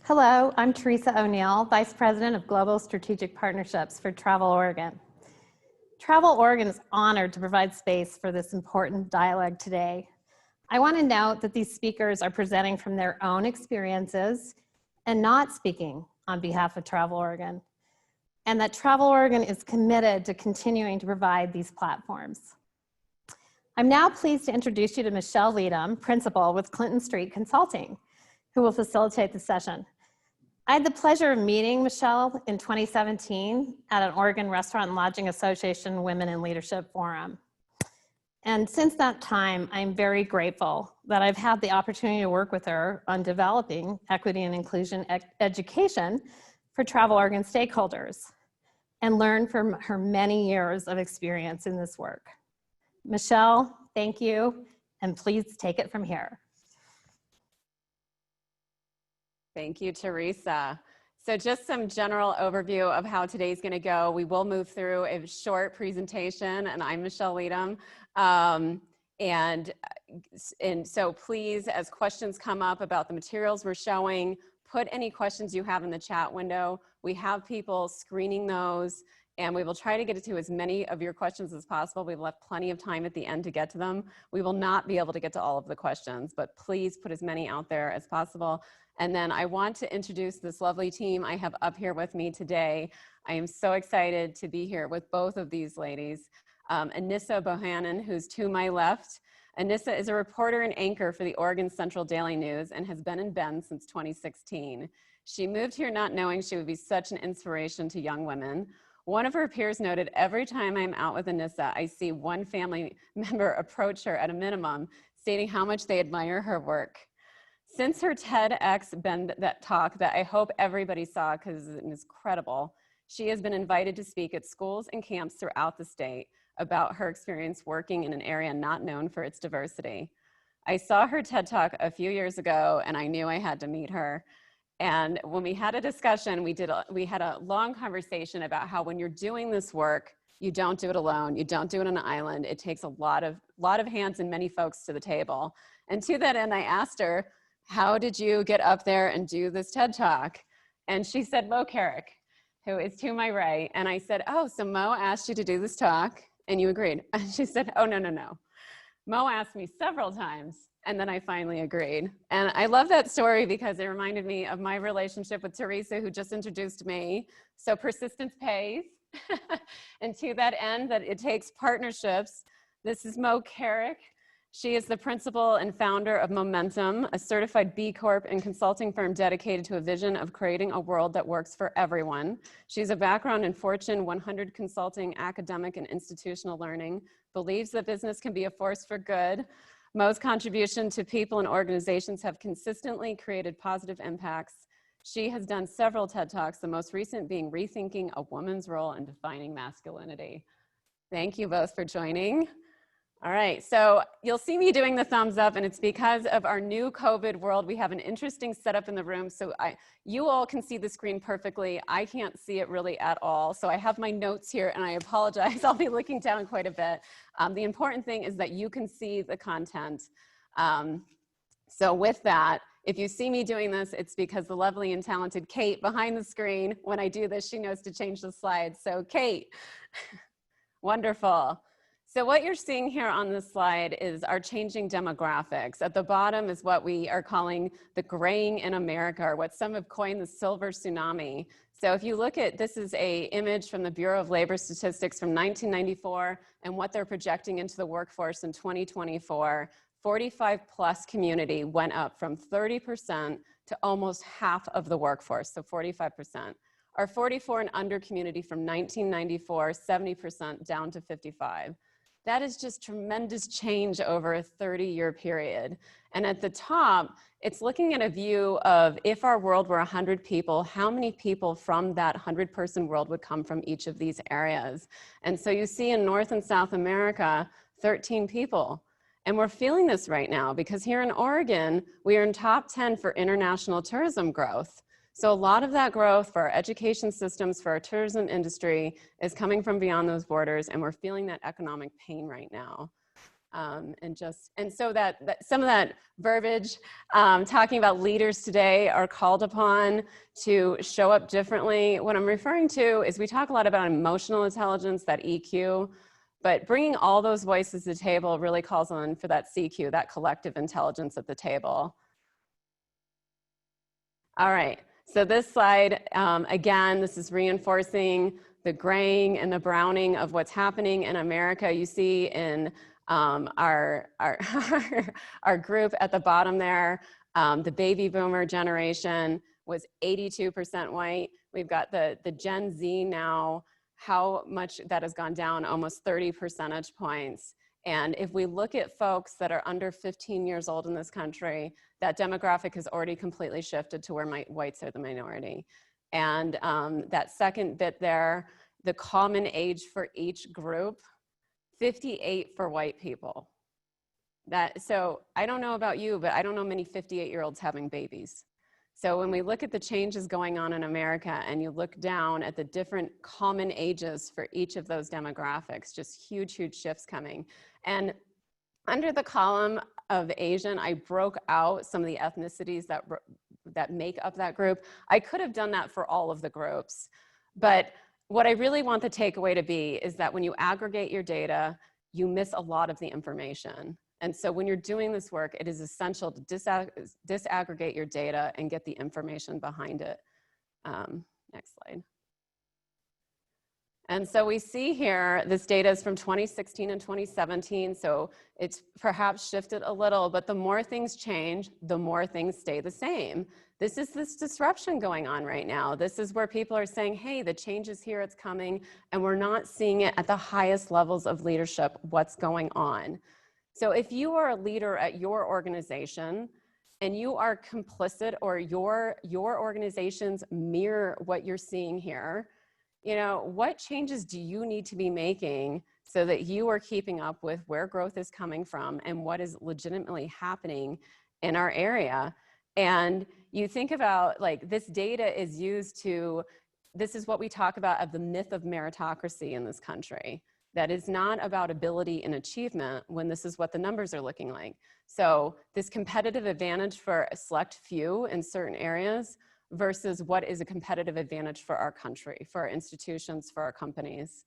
Hello, I'm Teresa O'Neill, Vice President of Global Strategic Partnerships for Travel Oregon. Travel Oregon is honored to provide space for this important dialogue today. I want to note that these speakers are presenting from their own experiences and not speaking on behalf of Travel Oregon, and that Travel Oregon is committed to continuing to provide these platforms. I'm now pleased to introduce you to Michelle Leadham, Principal with Clinton Street Consulting, who will facilitate the session. I had the pleasure of meeting Michelle in 2017 at an Oregon Restaurant and Lodging Association Women in Leadership Forum. And since that time, I'm very grateful that I've had the opportunity to work with her on developing equity and inclusion education for Travel Oregon stakeholders and learn from her many years of experience in this work. Michelle, thank you, and please take it from here. Thank you, Teresa. So just some general overview of how today's going to go. We will move through a short presentation, and I'm Michelle Leadham. And so please, as questions come up about the materials we're showing, put any questions you have in the chat window. We have people screening those, and we will try to get to as many of your questions as possible. We've left plenty of time at the end to get to them. We will not be able to get to all of the questions, but please put as many out there as possible. And then I want to introduce this lovely team I have up here with me today. I am so excited to be here with both of these ladies. Anissa Bohannon, who's to my left. Anissa is a reporter and anchor for the Oregon Central Daily News and has been in Bend since 2016. She moved here not knowing she would be such an inspiration to young women. One of her peers noted, every time I'm out with Anissa, I see one family member approach her at a minimum, stating how much they admire her work. Since her TEDx Bend that talk that I hope everybody saw because it was incredible, she has been invited to speak at schools and camps throughout the state about her experience working in an area not known for its diversity. I saw her TED Talk a few years ago and I knew I had to meet her. And when we had a discussion, we had a long conversation about how when you're doing this work, you don't do it alone, you don't do it on an island. It takes a lot of hands and many folks to the table. And to that end, I asked her, how did you get up there and do this TED Talk? And she said, Mo Carrick, who is to my right. And I said, oh, so Mo asked you to do this talk and you agreed. And she said, oh, no, no, no. Mo asked me several times and then I finally agreed. And I love that story because it reminded me of my relationship with Teresa, who just introduced me. So persistence pays. And to that end, that it takes partnerships. This is Mo Carrick. She is the principal and founder of Momentum, a certified B Corp and consulting firm dedicated to a vision of creating a world that works for everyone. She has a background in Fortune 100 consulting, academic, and institutional learning, believes that business can be a force for good. Mo's contribution to people and organizations have consistently created positive impacts. She has done several TED Talks, the most recent being Rethinking a Woman's Role in Defining Masculinity. Thank you both for joining. All right, so you'll see me doing the thumbs up, and it's because of our new COVID world. We have an interesting setup in the room, so you all can see the screen perfectly. I can't see it really at all, so I have my notes here, and I apologize. I'll be looking down quite a bit. The important thing is that you can see the content. So with that, if you see me doing this, it's because the lovely and talented Kate behind the screen, when I do this, she knows to change the slides. So Kate, wonderful. So what you're seeing here on this slide is our changing demographics. At the bottom is what we are calling the graying in America, or what some have coined the silver tsunami. So if you look at, this is an image from the Bureau of Labor Statistics from 1994 and what they're projecting into the workforce in 2024, 45 plus community went up from 30% to almost half of the workforce, so 45%. Our 44 and under community from 1994, 70% down to 55. That is just tremendous change over a 30-year period. And at the top, it's looking at a view of if our world were 100 people, how many people from that 100-person world would come from each of these areas? And so you see in North and South America, 13 people. And we're feeling this right now because here in Oregon, we are in top 10 for international tourism growth. So a lot of that growth for our education systems, for our tourism industry is coming from beyond those borders, and we're feeling that economic pain right now. And so that some of that verbiage talking about leaders today are called upon to show up differently. What I'm referring to is we talk a lot about emotional intelligence, that EQ, but bringing all those voices to the table really calls on for that CQ, that collective intelligence at the table. All right, so this slide, again, this is reinforcing the graying and the browning of what's happening in America. You see in our group at the bottom there, the baby boomer generation was 82% white. We've got the Gen Z now, how much that has gone down, almost 30 percentage points. And if we look at folks that are under 15 years old in this country, that demographic has already completely shifted to where whites are the minority. And that second bit there, the common age for each group, 58 for white people. So I don't know about you, but I don't know many 58-year-olds having babies. So when we look at the changes going on in America and you look down at the different common ages for each of those demographics, just huge, huge shifts coming. And under the column of Asian, I broke out some of the ethnicities that make up that group. I could have done that for all of the groups, but what I really want the takeaway to be is that when you aggregate your data, you miss a lot of the information. And so when you're doing this work, it is essential to disaggregate your data and get the information behind it. Next slide. And so we see here, this data is from 2016 and 2017, so it's perhaps shifted a little, but the more things change, the more things stay the same. This is this disruption going on right now. This is where people are saying, hey, the change is here, it's coming, and we're not seeing it at the highest levels of leadership, what's going on. So if you are a leader at your organization and you are complicit or your organizations mirror what you're seeing here, you know, what changes do you need to be making so that you are keeping up with where growth is coming from and what is legitimately happening in our area? And you think about, like, this data is used to, this is what we talk about of the myth of meritocracy in this country. That is not about ability and achievement when this is what the numbers are looking like. So this competitive advantage for a select few in certain areas versus what is a competitive advantage for our country, for our institutions, for our companies.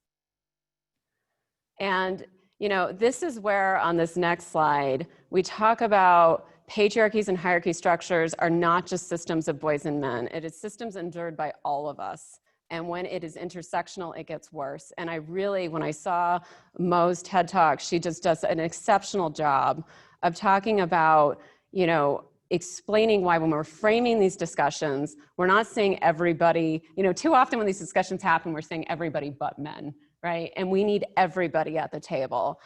And, you know, this is where on this next slide, we talk about patriarchies and hierarchy structures are not just systems of boys and men. It is systems endured by all of us. And when it is intersectional, it gets worse. And I really, when I saw Mo's TED Talk, she just does an exceptional job of talking about, you know, explaining why when we're framing these discussions, we're not saying everybody, you know, too often when these discussions happen, we're saying everybody but men, right? And we need everybody at the table.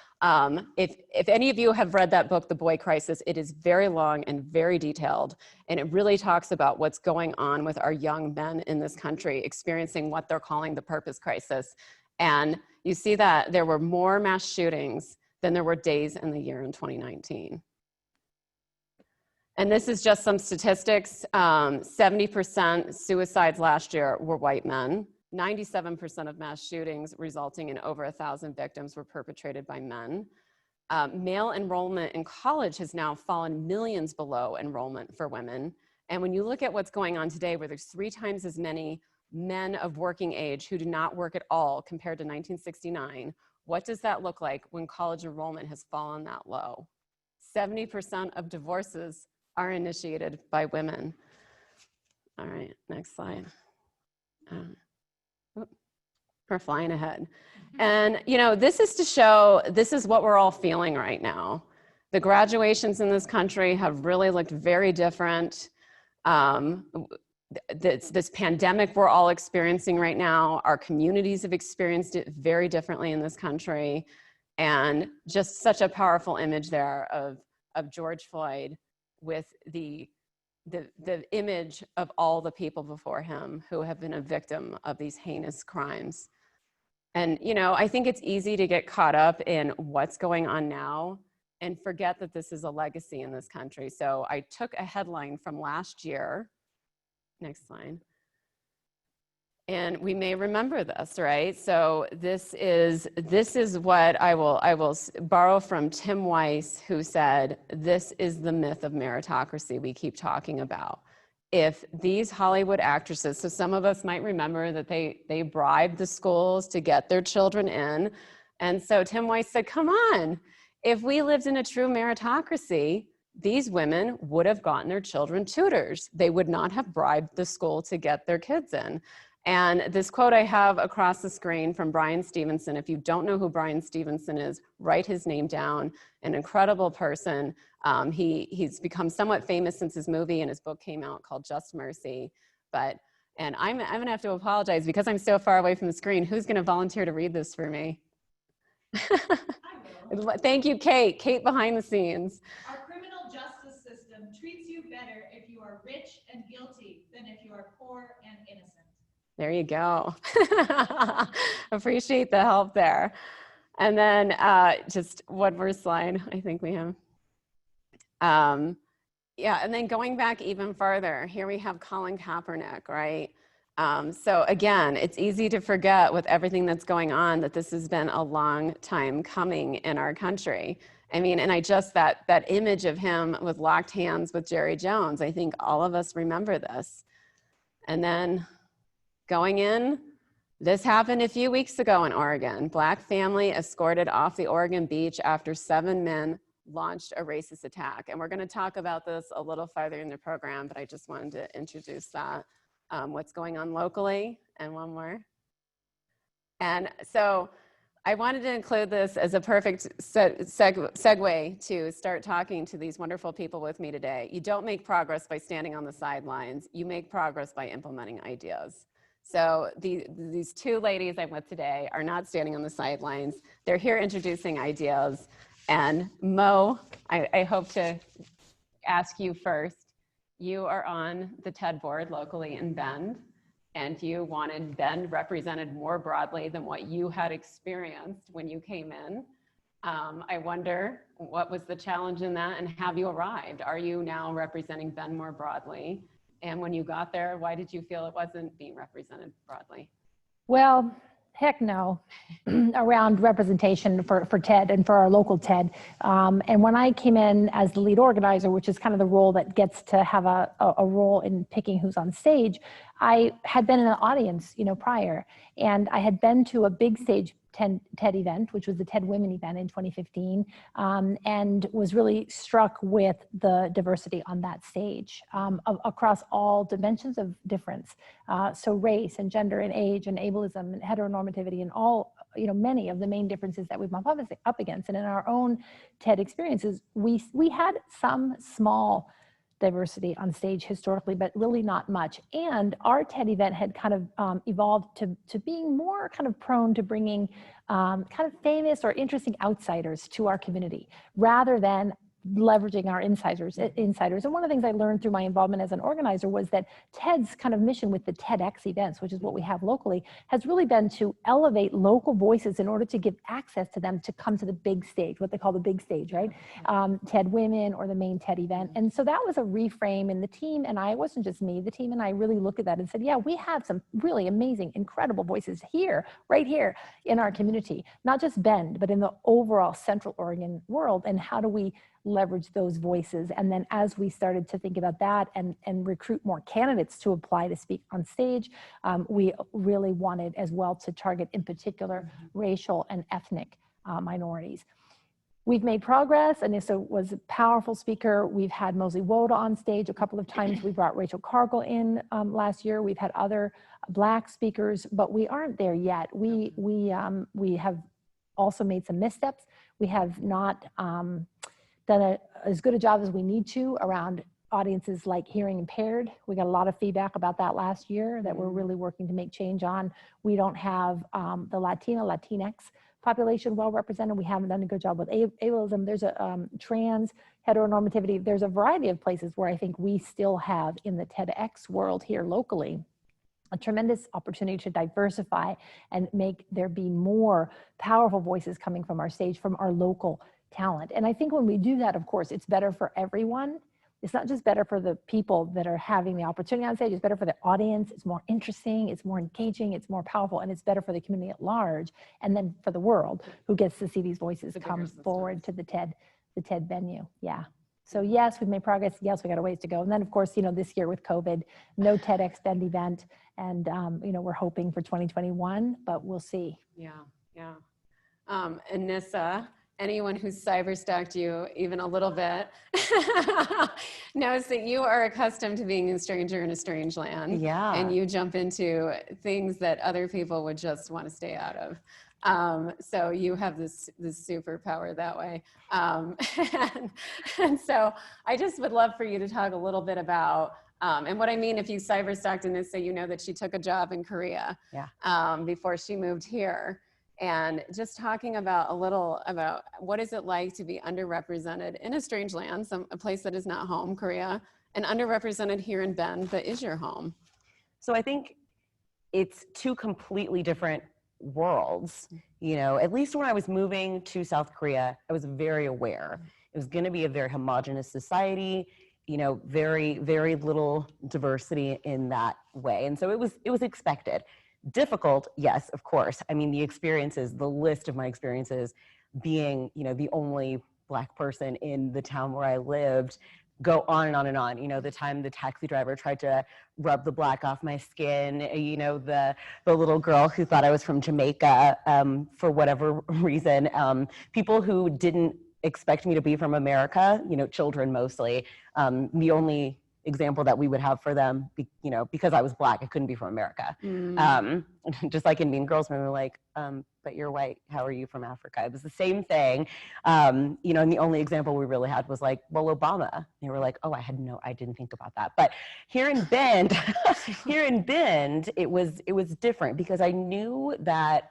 If any of you have read that book, The Boy Crisis, it is very long and very detailed. And it really talks about what's going on with our young men in this country, experiencing what they're calling the purpose crisis. And you see that there were more mass shootings than there were days in the year in 2019. And this is just some statistics. 70% suicides last year were white men. 97% of mass shootings resulting in over 1,000 victims were perpetrated by men. Male enrollment in college has now fallen millions below enrollment for women. And when you look at what's going on today, where there's 3 times as many men of working age who do not work at all compared to 1969, what does that look like when college enrollment has fallen that low? 70% of divorces are initiated by women. All right, next slide. We're flying ahead. And, you know, this is to show, this is what we're all feeling right now. The graduations in this country have really looked very different. This pandemic we're all experiencing right now, our communities have experienced it very differently in this country. And just such a powerful image there of George Floyd with the image of all the people before him who have been a victim of these heinous crimes. And, you know, I think it's easy to get caught up in what's going on now and forget that this is a legacy in this country. So I took a headline from last year, next slide, And we may remember this, right? So this is what I will borrow from Tim Weiss, who said, this is the myth of meritocracy we keep talking about. If these Hollywood actresses, so some of us might remember that they bribed the schools to get their children in. And so Tim Weiss said, come on, if we lived in a true meritocracy, these women would have gotten their children tutors. They would not have bribed the school to get their kids in. And this quote I have across the screen from Brian Stevenson. If you don't know who Brian Stevenson is, write his name down. An incredible person. He's become somewhat famous since his movie and his book came out called Just Mercy. And I'm gonna have to apologize because I'm so far away from the screen. Who's gonna volunteer to read this for me? Thank you, Kate. Kate behind the scenes. Our criminal justice system treats you better if you are rich and guilty than if you are poor and innocent. There you go. Appreciate the help there. And then just one more slide, I think we have. Yeah, and then going back even further, here we have Colin Kaepernick, right? So again, it's easy to forget with everything that's going on that this has been a long time coming in our country. I mean, and that image of him with locked hands with Jerry Jones, I think all of us remember this. And then going in, this happened a few weeks ago in Oregon. Black family escorted off the Oregon beach after 7 men launched a racist attack. And we're going to talk about this a little farther in the program, but I just wanted to introduce that, what's going on locally, and one more. And so I wanted to include this as a perfect segue to start talking to these wonderful people with me today. You don't make progress by standing on the sidelines. You make progress by implementing ideas. So these two ladies I'm with today are not standing on the sidelines. They're here introducing ideas. And Mo, I hope to ask you first. You are on the TED board locally in Bend, and you wanted Bend represented more broadly than what you had experienced when you came in. I wonder what was the challenge in that, and have you arrived? Are you now representing Bend more broadly? And when you got there, why did you feel it wasn't being represented broadly? Well, heck no, around representation for TED and for our local TED. And when I came in as the lead organizer, which is kind of the role that gets to have a role in picking who's on stage, I had been in the audience, prior, and I had been to a big stage TED event, which was the TED Women event in 2015, and was really struck with the diversity on that stage across all dimensions of difference. So race and gender and age and ableism and heteronormativity and all, many of the main differences that we've bumped up against. And in our own TED experiences, we had some small diversity on stage historically, but really not much. And our TED event had kind of evolved to being more kind of prone to bringing kind of famous or interesting outsiders to our community, rather than leveraging our insiders. And one of the things I learned through my involvement as an organizer was that TED's kind of mission with the TEDx events, which is what we have locally, has really been to elevate local voices in order to give access to them to come to the big stage, what they call the big stage, right? TED Women or the main TED event. And so that was a reframe in the team. And it wasn't just me, the team and I really looked at that and said, yeah, we have some really amazing, incredible voices here, right here in our community, not just Bend, but in the overall Central Oregon world. And how do we leverage those voices? And then as we started to think about that and recruit more candidates to apply to speak on stage, we really wanted as well to target in particular racial and ethnic minorities. We've made progress. Anissa was a powerful speaker. We've had Mosley Woda on stage a couple of times. We brought Rachel Cargill in last year. We've had other Black speakers, but we aren't there yet. We have also made some missteps. We have not done as good a job as we need to around audiences like hearing impaired. We got a lot of feedback about that last year that we're really working to make change on. We don't have the Latinx population well represented. We haven't done a good job with ableism. There's a trans, heteronormativity. There's a variety of places where I think we still have in the TEDx world here locally a tremendous opportunity to diversify and make there be more powerful voices coming from our stage, from our local talent. And I think when we do that, of course, it's better for everyone. it's not just better for the people that are having the opportunity on stage, it's better for the audience, it's more interesting, it's more engaging, it's more powerful, and it's better for the community at large, and then for the world who gets to see these voices come forward to the TED venue. Yeah. So yes, we've made progress. Yes, we got a ways to go. And then of course, this year with COVID, no TEDx Bend event. And, we're hoping for 2021, but we'll see. Yeah, yeah. Anissa, anyone who's cyberstalked you even a little bit knows that you are accustomed to being a stranger in a strange land. Yeah. And you jump into things that other people would just want to stay out of. So you have this superpower that way. And so I just would love for you to talk a little bit about, and what I mean, if you cyberstalked Anissa, you know that she took a job in Korea before she moved here. And just talking about a little about what is it like to be underrepresented in a strange land, a place that is not home, Korea, and underrepresented here in Bend that is your home. So I think it's two completely different worlds. At least when I was moving to South Korea, I was very aware it was going to be a very homogenous society, very, very little diversity in that way. And so it was expected. Difficult, yes, of course. I mean, the list of my experiences being, the only Black person in the town where I lived, go on and on and on. The time the taxi driver tried to rub the black off my skin, the little girl who thought I was from Jamaica for whatever reason, people who didn't expect me to be from America, children mostly. The only example that we would have for them, because I was Black, I couldn't be from America. Just like in Mean Girls, when we were like, but you're white, how are you from Africa? It was the same thing. And the only example we really had was like, well, Obama. They were like, oh, I didn't think about that. But here in Bend, it was different because I knew that,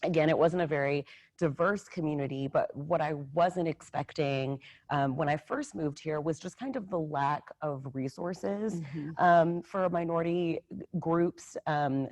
again, it wasn't a very diverse community, but what I wasn't expecting when I first moved here was just kind of the lack of resources for minority groups,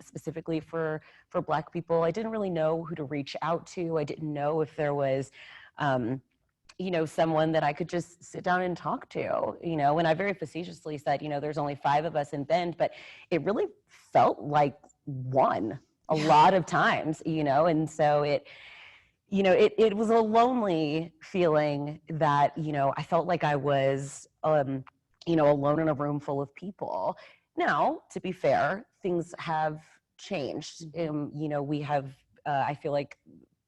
specifically for Black people. I didn't really know who to reach out to. I didn't know if there was someone that I could just sit down and talk to, and I very facetiously said, there's only 5 of us in Bend, but it really felt like one a lot of times, and so it was a lonely feeling that, I felt like I was, alone in a room full of people. Now, to be fair, things have changed. We have, I feel like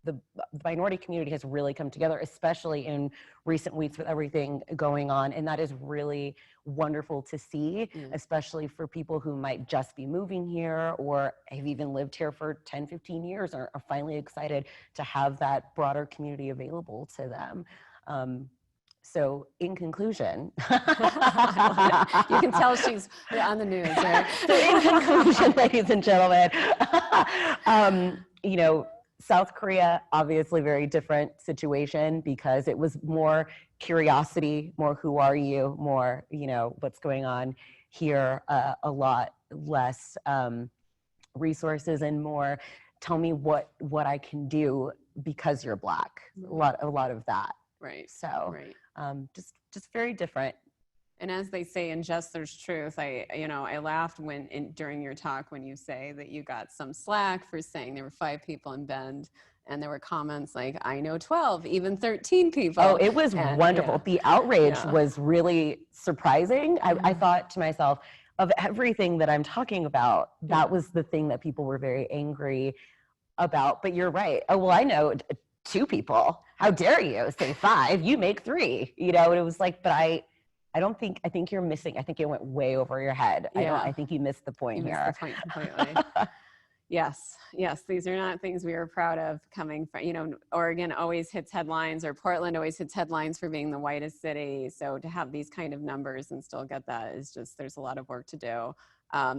the minority community has really come together, especially in recent weeks with everything going on. And that is really wonderful to see, especially for people who might just be moving here or have even lived here for 10, 15 years are finally excited to have that broader community available to them. So in conclusion, you can tell she's on the news, right? So in conclusion, ladies and gentlemen, South Korea, obviously very different situation because it was more curiosity, more who are you, more, what's going on here, a lot less resources and more, tell me what I can do because you're Black. A lot of that. Right. So just very different. And as they say in Just There's Truth, I laughed during your talk when you say that you got some slack for saying there were 5 people in Bend, and there were comments like, I know 12, even 13 people. Oh, it was wonderful. Yeah. The outrage was really surprising. I thought to myself, of everything that I'm talking about, that was the thing that people were very angry about. But you're right. Oh, well, I know 2 people. How dare you say 5? You make 3. And it was like, but I think you're missing. I think it went way over your head. Yeah. I think you missed the point here. Missed the point completely. Yes. These are not things we are proud of coming from, Oregon always hits headlines, or Portland always hits headlines for being the whitest city. So to have these kind of numbers and still get that is just, there's a lot of work to do.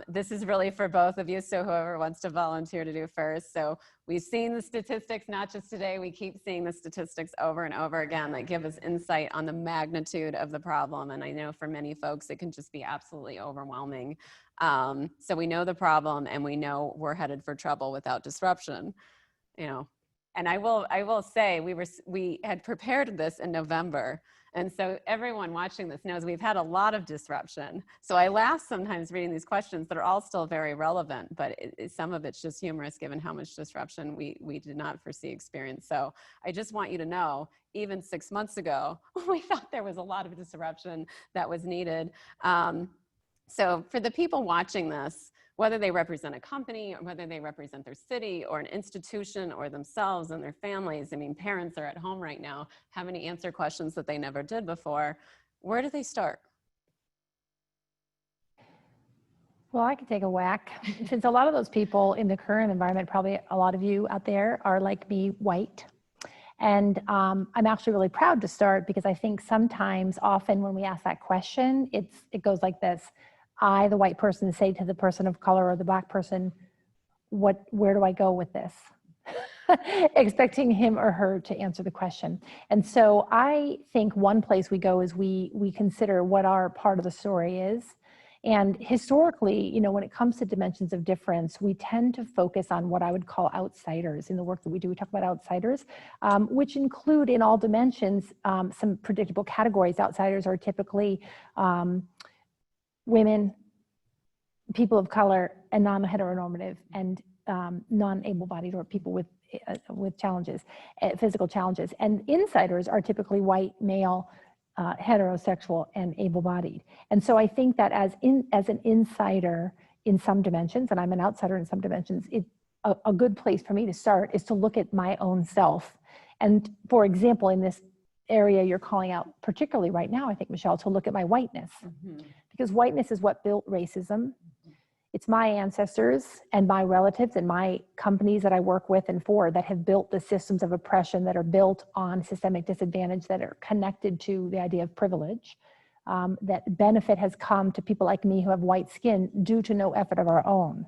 This is really for both of you. So whoever wants to volunteer to do first. So we've seen the statistics, not just today, we keep seeing the statistics over and over again that give us insight on the magnitude of the problem. And I know for many folks, it can just be absolutely overwhelming. So we know the problem and we know we're headed for trouble without disruption. And I will say we had prepared this in November. And so everyone watching this knows we've had a lot of disruption. So I laugh sometimes reading these questions that are all still very relevant, but some of it's just humorous given how much disruption we did not foresee experience. So I just want you to know, even 6 months ago, we thought there was a lot of disruption that was needed. So for the people watching this, whether they represent a company or whether they represent their city or an institution or themselves and their families, I mean, parents are at home right now having to answer questions that they never did before. Where do they start? Well, I could take a whack. Since a lot of those people in the current environment, probably a lot of you out there are like me, white. And I'm actually really proud to start because I think sometimes, often when we ask that question, it goes like this. I, the white person, say to the person of color or the black person, where do I go with this? Expecting him or her to answer the question. And so I think one place we go is we consider what our part of the story is. And historically, you know, when it comes to dimensions of difference, we tend to focus on what I would call outsiders in the work that we do. We talk about outsiders, which include in all dimensions some predictable categories. Outsiders are typically women, people of color, and non-heteronormative, and non-able-bodied, or people with challenges, physical challenges. And insiders are typically white, male, heterosexual, and able-bodied. And so I think that as an insider in some dimensions, and I'm an outsider in some dimensions, a good place for me to start is to look at my own self. And for example, in this area you're calling out particularly right now, I think, Michelle, to look at my whiteness. Mm-hmm. Because whiteness is what built racism. It's my ancestors and my relatives and my companies that I work with and for that have built the systems of oppression that are built on systemic disadvantage, that are connected to the idea of privilege. That benefit has come to people like me who have white skin due to no effort of our own.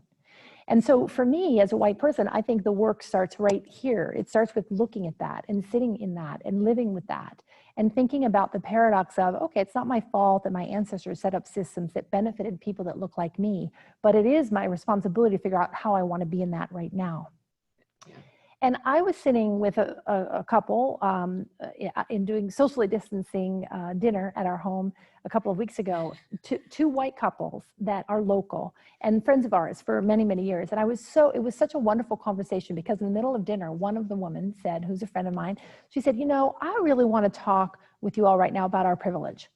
And so for me as a white person, I think the work starts right here. It starts with looking at that and sitting in that and living with that and thinking about the paradox of, okay, it's not my fault that my ancestors set up systems that benefited people that look like me, but it is my responsibility to figure out how I want to be in that right now. Yeah. And I was sitting with a couple in doing socially distancing dinner at our home a couple of weeks ago, two white couples that are local and friends of ours for many, many years. And it was such a wonderful conversation because in the middle of dinner, one of the women said, who's a friend of mine, she said, you know, I really want to talk with you all right now about our privilege.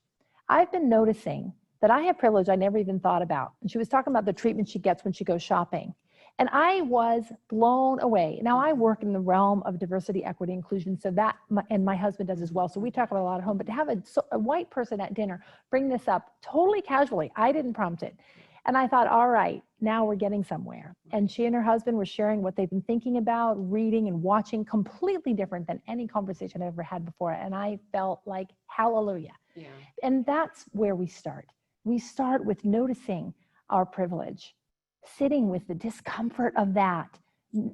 I've been noticing that I have privilege I never even thought about. And she was talking about the treatment she gets when she goes shopping. And I was blown away. Now I work in the realm of diversity, equity, inclusion, so that, and my husband does as well. So we talk about a lot at home, but to have a white person at dinner bring this up totally casually, I didn't prompt it. And I thought, all right, now we're getting somewhere. And she and her husband were sharing what they've been thinking about, reading and watching, completely different than any conversation I've ever had before. And I felt like, hallelujah. Yeah. And that's where we start. We start with noticing our privilege, sitting with the discomfort of that,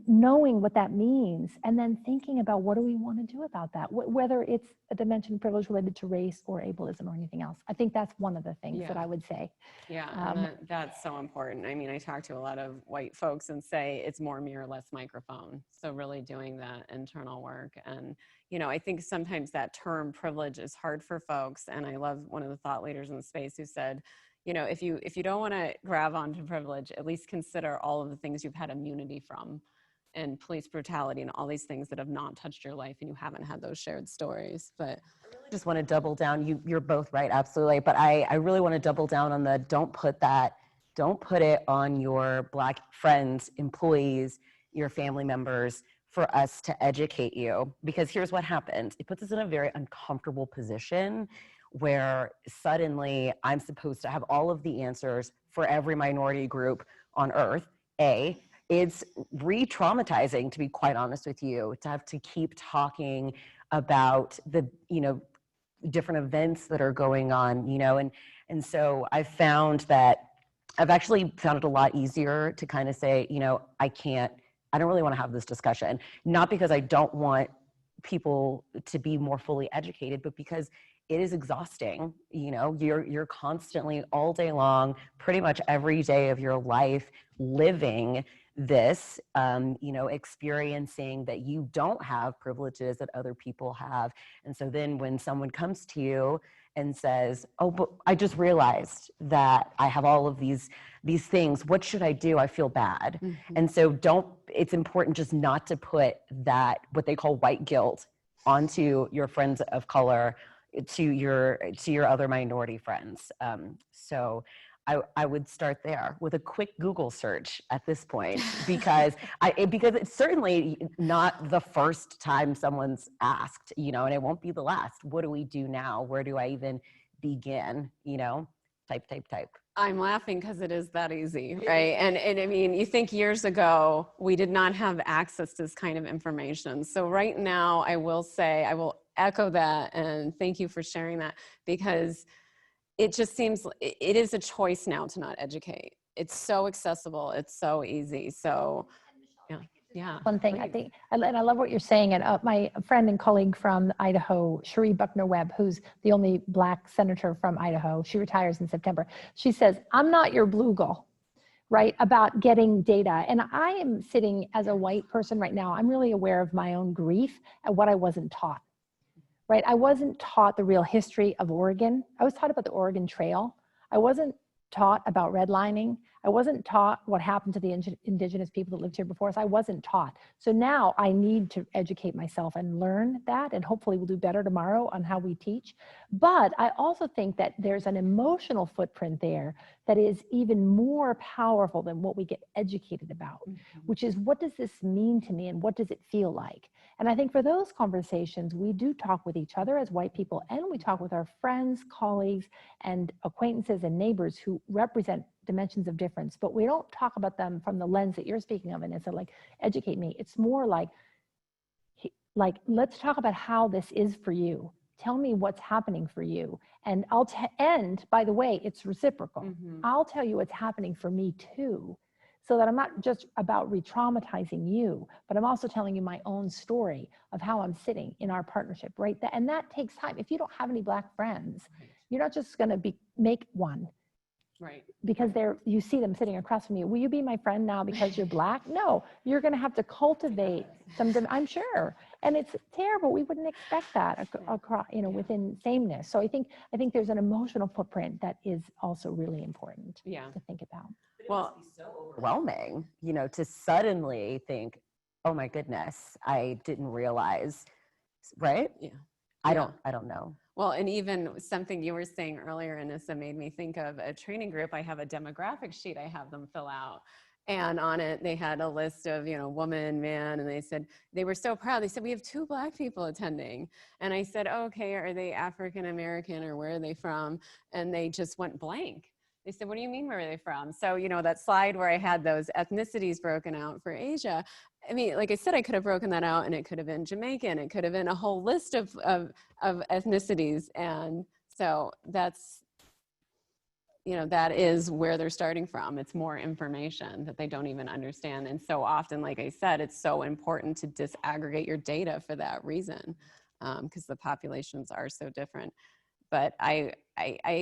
knowing what that means, and then thinking about what do we want to do about that, whether it's a dimension of privilege related to race or ableism or anything else. I think that's one of the things that I would say. Yeah, and that's so important. I mean, I talk to a lot of white folks and say it's more mirror, less microphone. So really doing that internal work. And, you know, I think sometimes that term privilege is hard for folks. And I love one of the thought leaders in the space who said, you know, if you don't want to grab onto privilege, at least consider all of the things you've had immunity from, and police brutality and all these things that have not touched your life and you haven't had those shared stories. But I really just want to double down. You're both right, absolutely. But I really want to double down on the don't put it on your Black friends, employees, your family members for us to educate you. Because here's what happens. It puts us in a very uncomfortable position where suddenly I'm supposed to have all of the answers for every minority group on earth. It's re-traumatizing, to be quite honest with you, to have to keep talking about the, you know, different events that are going on, you know, and so I've actually found it a lot easier to kind of say, you know, I don't really want to have this discussion, not because I don't want people to be more fully educated, but because it is exhausting. You know, you're constantly all day long, pretty much every day of your life, living this, experiencing that you don't have privileges that other people have. And so then when someone comes to you and says, oh, but I just realized that I have all of these things, what should I do? I feel bad. Mm-hmm. And so it's important just not to put that, what they call white guilt, onto your friends of color, to your other minority friends. So I would start there with a quick Google search at this point, because it's certainly not the first time someone's asked, and it won't be the last. What do we do now? Where do I even begin? Type. I'm laughing because it is that easy, right? And I mean, you think years ago, we did not have access to this kind of information. So right now, I will echo that, and thank you for sharing that, because it just seems it is a choice now to not educate. It's so accessible. It's so easy. So yeah. One thing I think, and I love what you're saying, and my friend and colleague from Idaho, Cherie Buckner Webb, who's the only Black senator from Idaho, she retires in September. She says, I'm not your Bloogle, right, about getting data. And I am sitting as a white person right now, I'm really aware of my own grief and what I wasn't taught, right? I wasn't taught the real history of Oregon. I was taught about the Oregon Trail. I wasn't taught about redlining. I wasn't taught what happened to the indigenous people that lived here before us. I wasn't taught. So now I need to educate myself and learn that, and hopefully we'll do better tomorrow on how we teach. But I also think that there's an emotional footprint there that is even more powerful than what we get educated about, which is, what does this mean to me and what does it feel like? And I think for those conversations, we do talk with each other as white people, and we talk with our friends, colleagues, and acquaintances and neighbors who represent dimensions of difference, but we don't talk about them from the lens that you're speaking of, and it's like, educate me. It's more like, let's talk about how this is for you. Tell me what's happening for you. And and by the way, it's reciprocal. I'll tell you what's happening for me too, so that I'm not just about re-traumatizing you, but I'm also telling you my own story of how I'm sitting in our partnership, right? And that takes time. If you don't have any Black friends, you're not just gonna make one. Right. Because you see them sitting across from you. Will you be my friend now because you're Black? No, you're going to have to cultivate I'm sure. And it's terrible. We wouldn't expect that across, within sameness. So I think there's an emotional footprint that is also really important to think about. Well, it must be so overwhelming, to suddenly think, oh my goodness, I didn't realize, right? Yeah. I don't know. Well, and even something you were saying earlier, Anissa, made me think of a training group. I have a demographic sheet I have them fill out. And on it, they had a list of, woman, man, and they said, they were so proud. They said, we have 2 Black people attending. And I said, oh, okay, are they African American or where are they from? And they just went blank. They said, what do you mean, where are they from? So, that slide where I had those ethnicities broken out for Asia, I mean, like I said, I could have broken that out and it could have been Jamaican. It could have been a whole list of ethnicities. And so that's, that is where they're starting from. It's more information that they don't even understand. And so often, like I said, it's so important to disaggregate your data for that reason, because the populations are so different. But I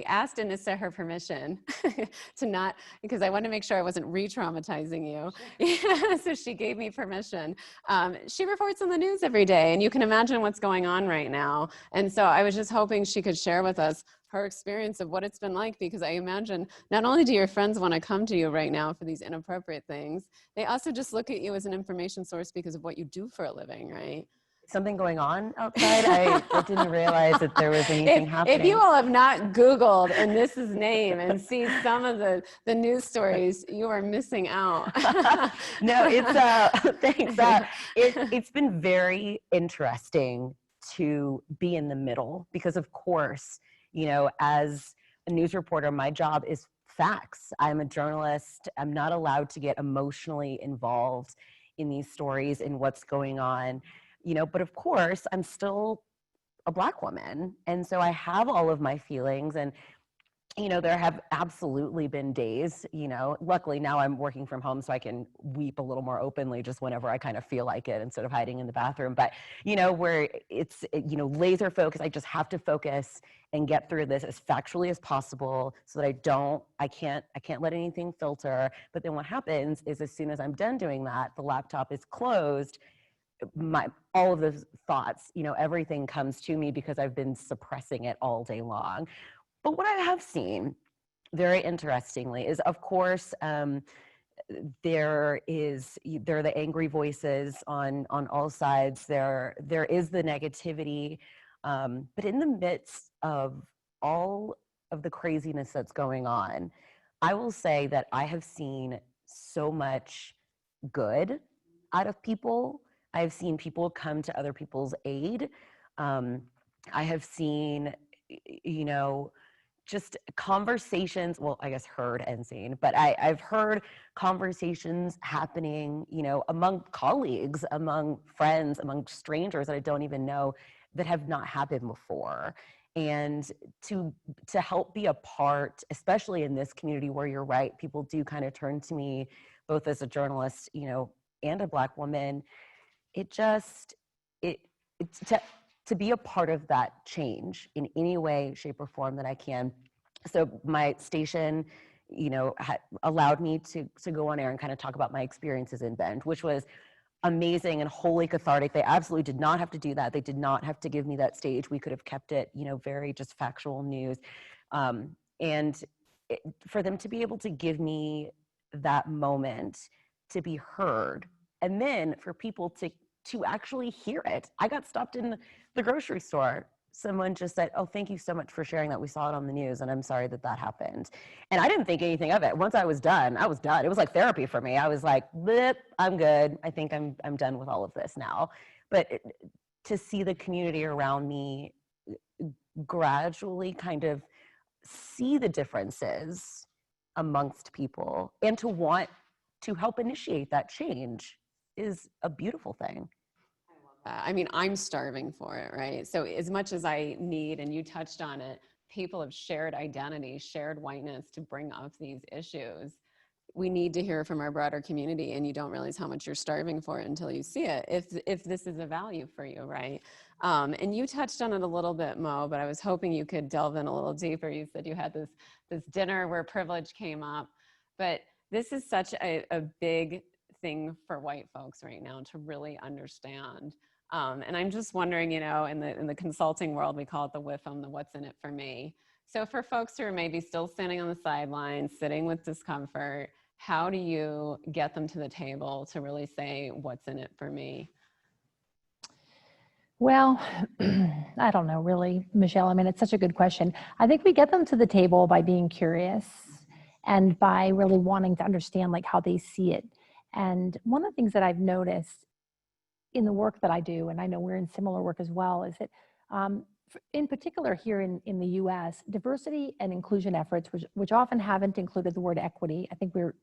asked Anissa her permission to not, because I wanted to make sure I wasn't re-traumatizing you. Yeah, so she gave me permission. She reports on the news every day, and you can imagine what's going on right now. And so I was just hoping she could share with us her experience of what it's been like, because I imagine not only do your friends want to come to you right now for these inappropriate things, they also just look at you as an information source because of what you do for a living, right? Something going on outside? I didn't realize that there was anything happening. If you all have not Googled Anissa's name and see some of the news stories, you are missing out. No, it's thanks. It's been very interesting to be in the middle, because of course, as a news reporter, my job is facts. I'm a journalist. I'm not allowed to get emotionally involved in these stories and what's going on. But of course, I'm still a Black woman. And so I have all of my feelings. And there have absolutely been days, luckily now I'm working from home so I can weep a little more openly just whenever I kind of feel like it instead of hiding in the bathroom. But, where it's, laser focus, I just have to focus and get through this as factually as possible so that I can't let anything filter. But then what happens is as soon as I'm done doing that, the laptop is closed, all of those thoughts, everything comes to me because I've been suppressing it all day long. But what I have seen, very interestingly, is of course there are the angry voices on all sides. There is the negativity, but in the midst of all of the craziness that's going on, I will say that I have seen so much good out of people. I have seen people come to other people's aid. I have seen, just conversations, well, I guess heard and seen, but I've heard conversations happening, among colleagues, among friends, among strangers that I don't even know that have not happened before. And to help be a part, especially in this community where you're right, people do kind of turn to me both as a journalist, and a Black woman, to be a part of that change in any way, shape, or form that I can. So my station, allowed me to go on air and kind of talk about my experiences in Bend, which was amazing and wholly cathartic. They absolutely did not have to do that. They did not have to give me that stage. We could have kept it, very just factual news. For them to be able to give me that moment to be heard, and then for people to actually hear it. I got stopped in the grocery store. Someone just said, "Oh, thank you so much for sharing that. We saw it on the news, and I'm sorry that happened." And I didn't think anything of it. Once I was done, I was done. It was like therapy for me. I was like, "Blip, I'm good. I think I'm done with all of this now." But to see the community around me gradually kind of see the differences amongst people and to want to help initiate that change is a beautiful thing. I mean, I'm starving for it, right? So as much as I need, and you touched on it, people of shared identity, shared whiteness to bring up these issues, we need to hear from our broader community, and you don't realize how much you're starving for it until you see it, if this is a value for you, right? And you touched on it a little bit, Mo, but I was hoping you could delve in a little deeper. You said you had this dinner where privilege came up, but this is such a big thing for white folks right now to really understand. And I'm just wondering, in the consulting world, we call it the WIFM, the what's in it for me. So for folks who are maybe still standing on the sidelines, sitting with discomfort, how do you get them to the table to really say, what's in it for me? Well, I don't know, really, Michelle. I mean, it's such a good question. I think we get them to the table by being curious and by really wanting to understand like how they see it. And one of the things that I've noticed in the work that I do, and I know we're in similar work as well, is that in particular here in the US, diversity and inclusion efforts, which often haven't included the word equity, I think we're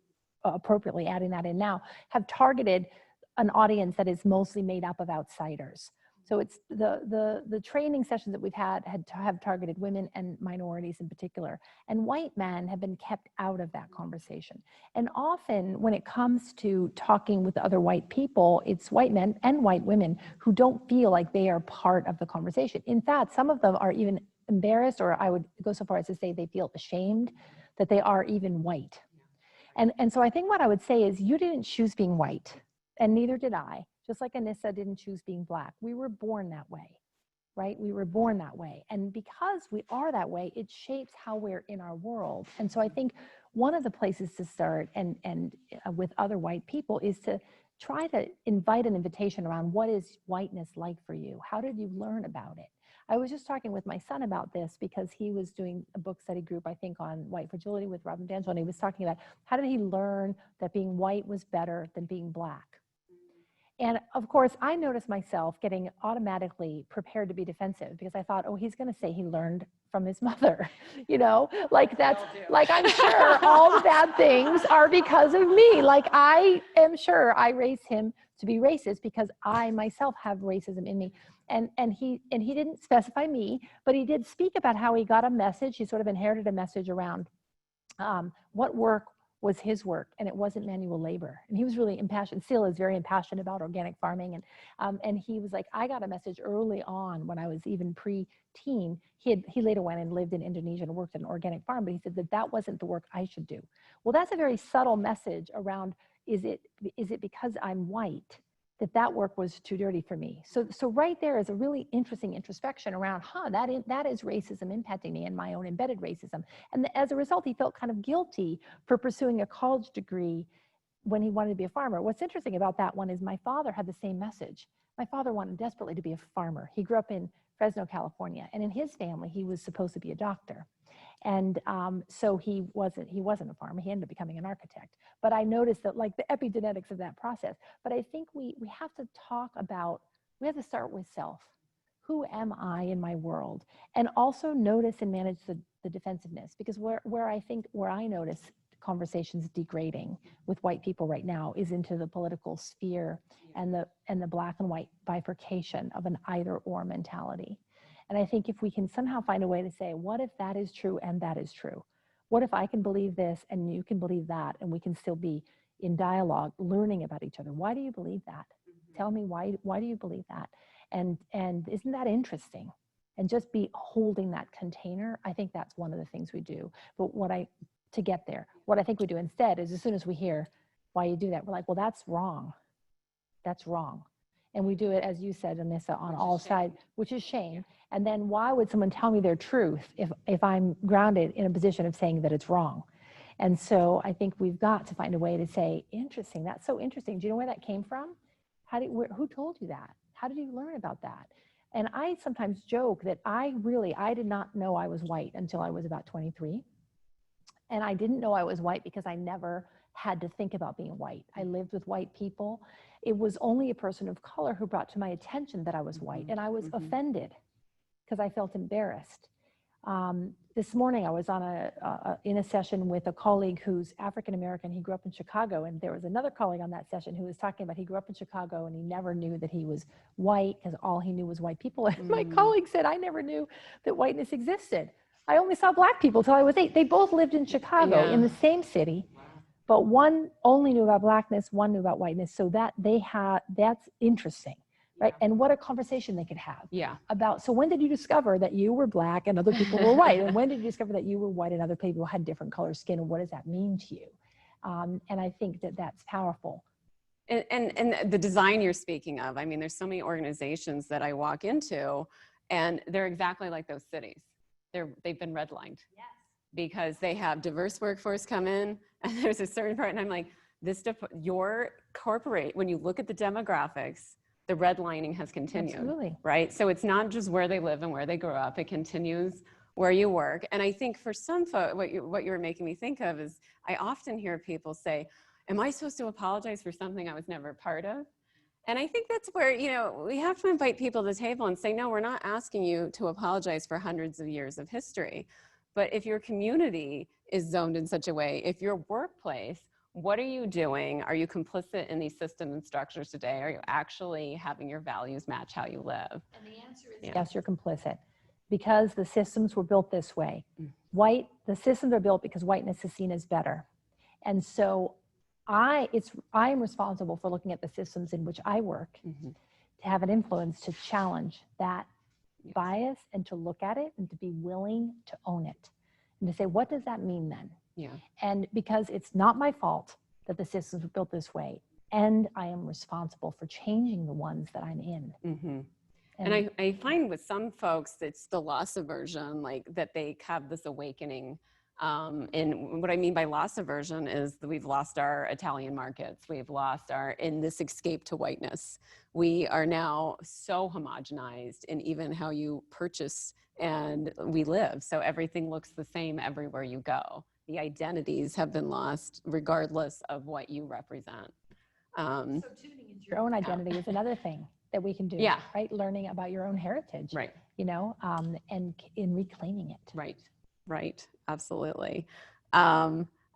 appropriately adding that in now, have targeted an audience that is mostly made up of outsiders. So it's the training sessions that we've had to have targeted women and minorities in particular. And white men have been kept out of that conversation. And often when it comes to talking with other white people, it's white men and white women who don't feel like they are part of the conversation. In fact, some of them are even embarrassed, or I would go so far as to say they feel ashamed that they are even white. And so I think what I would say is you didn't choose being white, and neither did I. Just like Anissa didn't choose being Black. We were born that way, right? We were born that way. And because we are that way, it shapes how we're in our world. And so I think one of the places to start and with other white people is to try to invite an invitation around what is whiteness like for you? How did you learn about it? I was just talking with my son about this because he was doing a book study group, I think, on white fragility with Robin D'Angelo, and he was talking about how did he learn that being white was better than being Black? And of course, I noticed myself getting automatically prepared to be defensive because I thought, oh, he's going to say he learned from his mother, like that's like, I'm sure all the bad things are because of me. Like, I am sure I raised him to be racist because I myself have racism in me. And he didn't specify me, but he did speak about how he got a message. He sort of inherited a message around what work was his work, and it wasn't manual labor. And he was really impassioned, still is very impassioned about organic farming. And he was like, I got a message early on when I was even pre-teen. He later went and lived in Indonesia and worked at an organic farm, but he said that wasn't the work I should do. Well, that's a very subtle message around, is it because I'm white that work was too dirty for me? So right there is a really interesting introspection around, that is racism impacting me and my own embedded racism. And as a result, he felt kind of guilty for pursuing a college degree when he wanted to be a farmer. What's interesting about that one is my father had the same message. My father wanted desperately to be a farmer. He grew up in Fresno, California, and in his family, he was supposed to be a doctor. And so he wasn't a farmer. He ended up becoming an architect. But I noticed that, like, the epigenetics of that process. But I think we have to talk about, we have to start with self. Who am I in my world? And also notice and manage the defensiveness, because where I notice conversations degrading with white people right now is into the political sphere and the black and white bifurcation of an either or mentality. And I think if we can somehow find a way to say, what if that is true and that is true? What if I can believe this and you can believe that, and we can still be in dialogue, learning about each other? Why do you believe that? Tell me, why do you believe that? And isn't that interesting? And just be holding that container. I think that's one of the things we do. But to get there, what I think we do instead is, as soon as we hear why you do that, we're like, well, that's wrong. That's wrong. And we do it, as you said, Anissa, on all sides, which is shame. And then why would someone tell me their truth if I'm grounded in a position of saying that it's wrong? And so I think we've got to find a way to say, interesting, that's so interesting. Do you know where that came from? Who told you that? How did you learn about that? And I sometimes joke that I did not know I was white until I was about 23. And I didn't know I was white because I never had to think about being white. I lived with white people. It was only a person of color who brought to my attention that I was white. And I was offended because I felt embarrassed. This morning I was in a session with a colleague who's African-American. He grew up in Chicago, and there was another colleague on that session who was talking about he grew up in Chicago and he never knew that he was white because all he knew was white people. And my colleague said, I never knew that whiteness existed. I only saw black people till I was 8. They both lived in Chicago in the same city, but one only knew about blackness, one knew about whiteness. So that's interesting. Right. And what a conversation they could have about, so when did you discover that you were black and other people were white? And when did you discover that you were white and other people had different color skin? And what does that mean to you? And I think that's powerful. And the design you're speaking of, I mean, there's so many organizations that I walk into, and they're exactly like those cities. They've been redlined because they have diverse workforce come in, and there's a certain part, and I'm like, your corporate, when you look at the demographics, the redlining has continued. Absolutely. Right? So it's not just where they live and where they grew up, it continues where you work. And I think for some folks, what you were making me think of is, I often hear people say, am I supposed to apologize for something I was never part of? And I think that's where, we have to invite people to the table and say, no, we're not asking you to apologize for hundreds of years of history. But if your community is zoned in such a way, if your workplace, what are you doing? Are you complicit in these systems and structures today? Are you actually having your values match how you live? And the answer is yes, you're complicit, because the systems were built this way. The systems are built because whiteness is seen as better. And so I am responsible for looking at the systems in which I work to have an influence to challenge that bias and to look at it and to be willing to own it and to say, what does that mean then? And because it's not my fault that the systems were built this way, and I am responsible for changing the ones that I'm in. And I find with some folks, it's the loss aversion, like that they have this awakening. And what I mean by loss aversion is that we've lost our Italian markets. We've lost in this escape to whiteness. We are now so homogenized in even how you purchase and we live. So everything looks the same everywhere you go. The identities have been lost regardless of what you represent. So tuning Your own identity is another thing that we can do, Yeah. right? Learning about your own heritage, Right. you know, and in reclaiming it. Right. Right. Absolutely.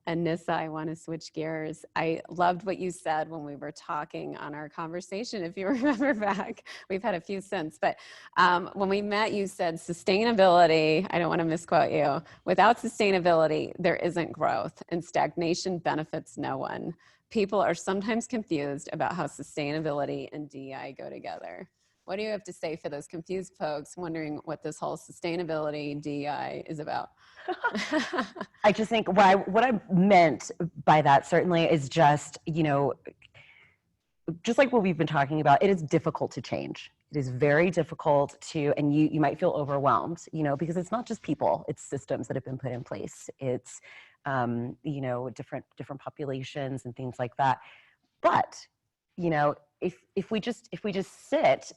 Anissa, I want to switch gears. I loved what you said when we were talking on our conversation, if you remember back. We've had a few since, but when we met, you said sustainability, I don't want to misquote you, without sustainability, there isn't growth, and stagnation benefits no one. People are sometimes confused about how sustainability and DEI go together. What do you have to say for those confused folks wondering what this whole sustainability DEI is about? I just think what I meant by that certainly is just, you know, just like what we've been talking about, it is difficult to change. It is very difficult to, and you might feel overwhelmed, you know, because it's not just people, it's systems that have been put in place. It's, you know, different populations and things like that. But, you know, if we just sit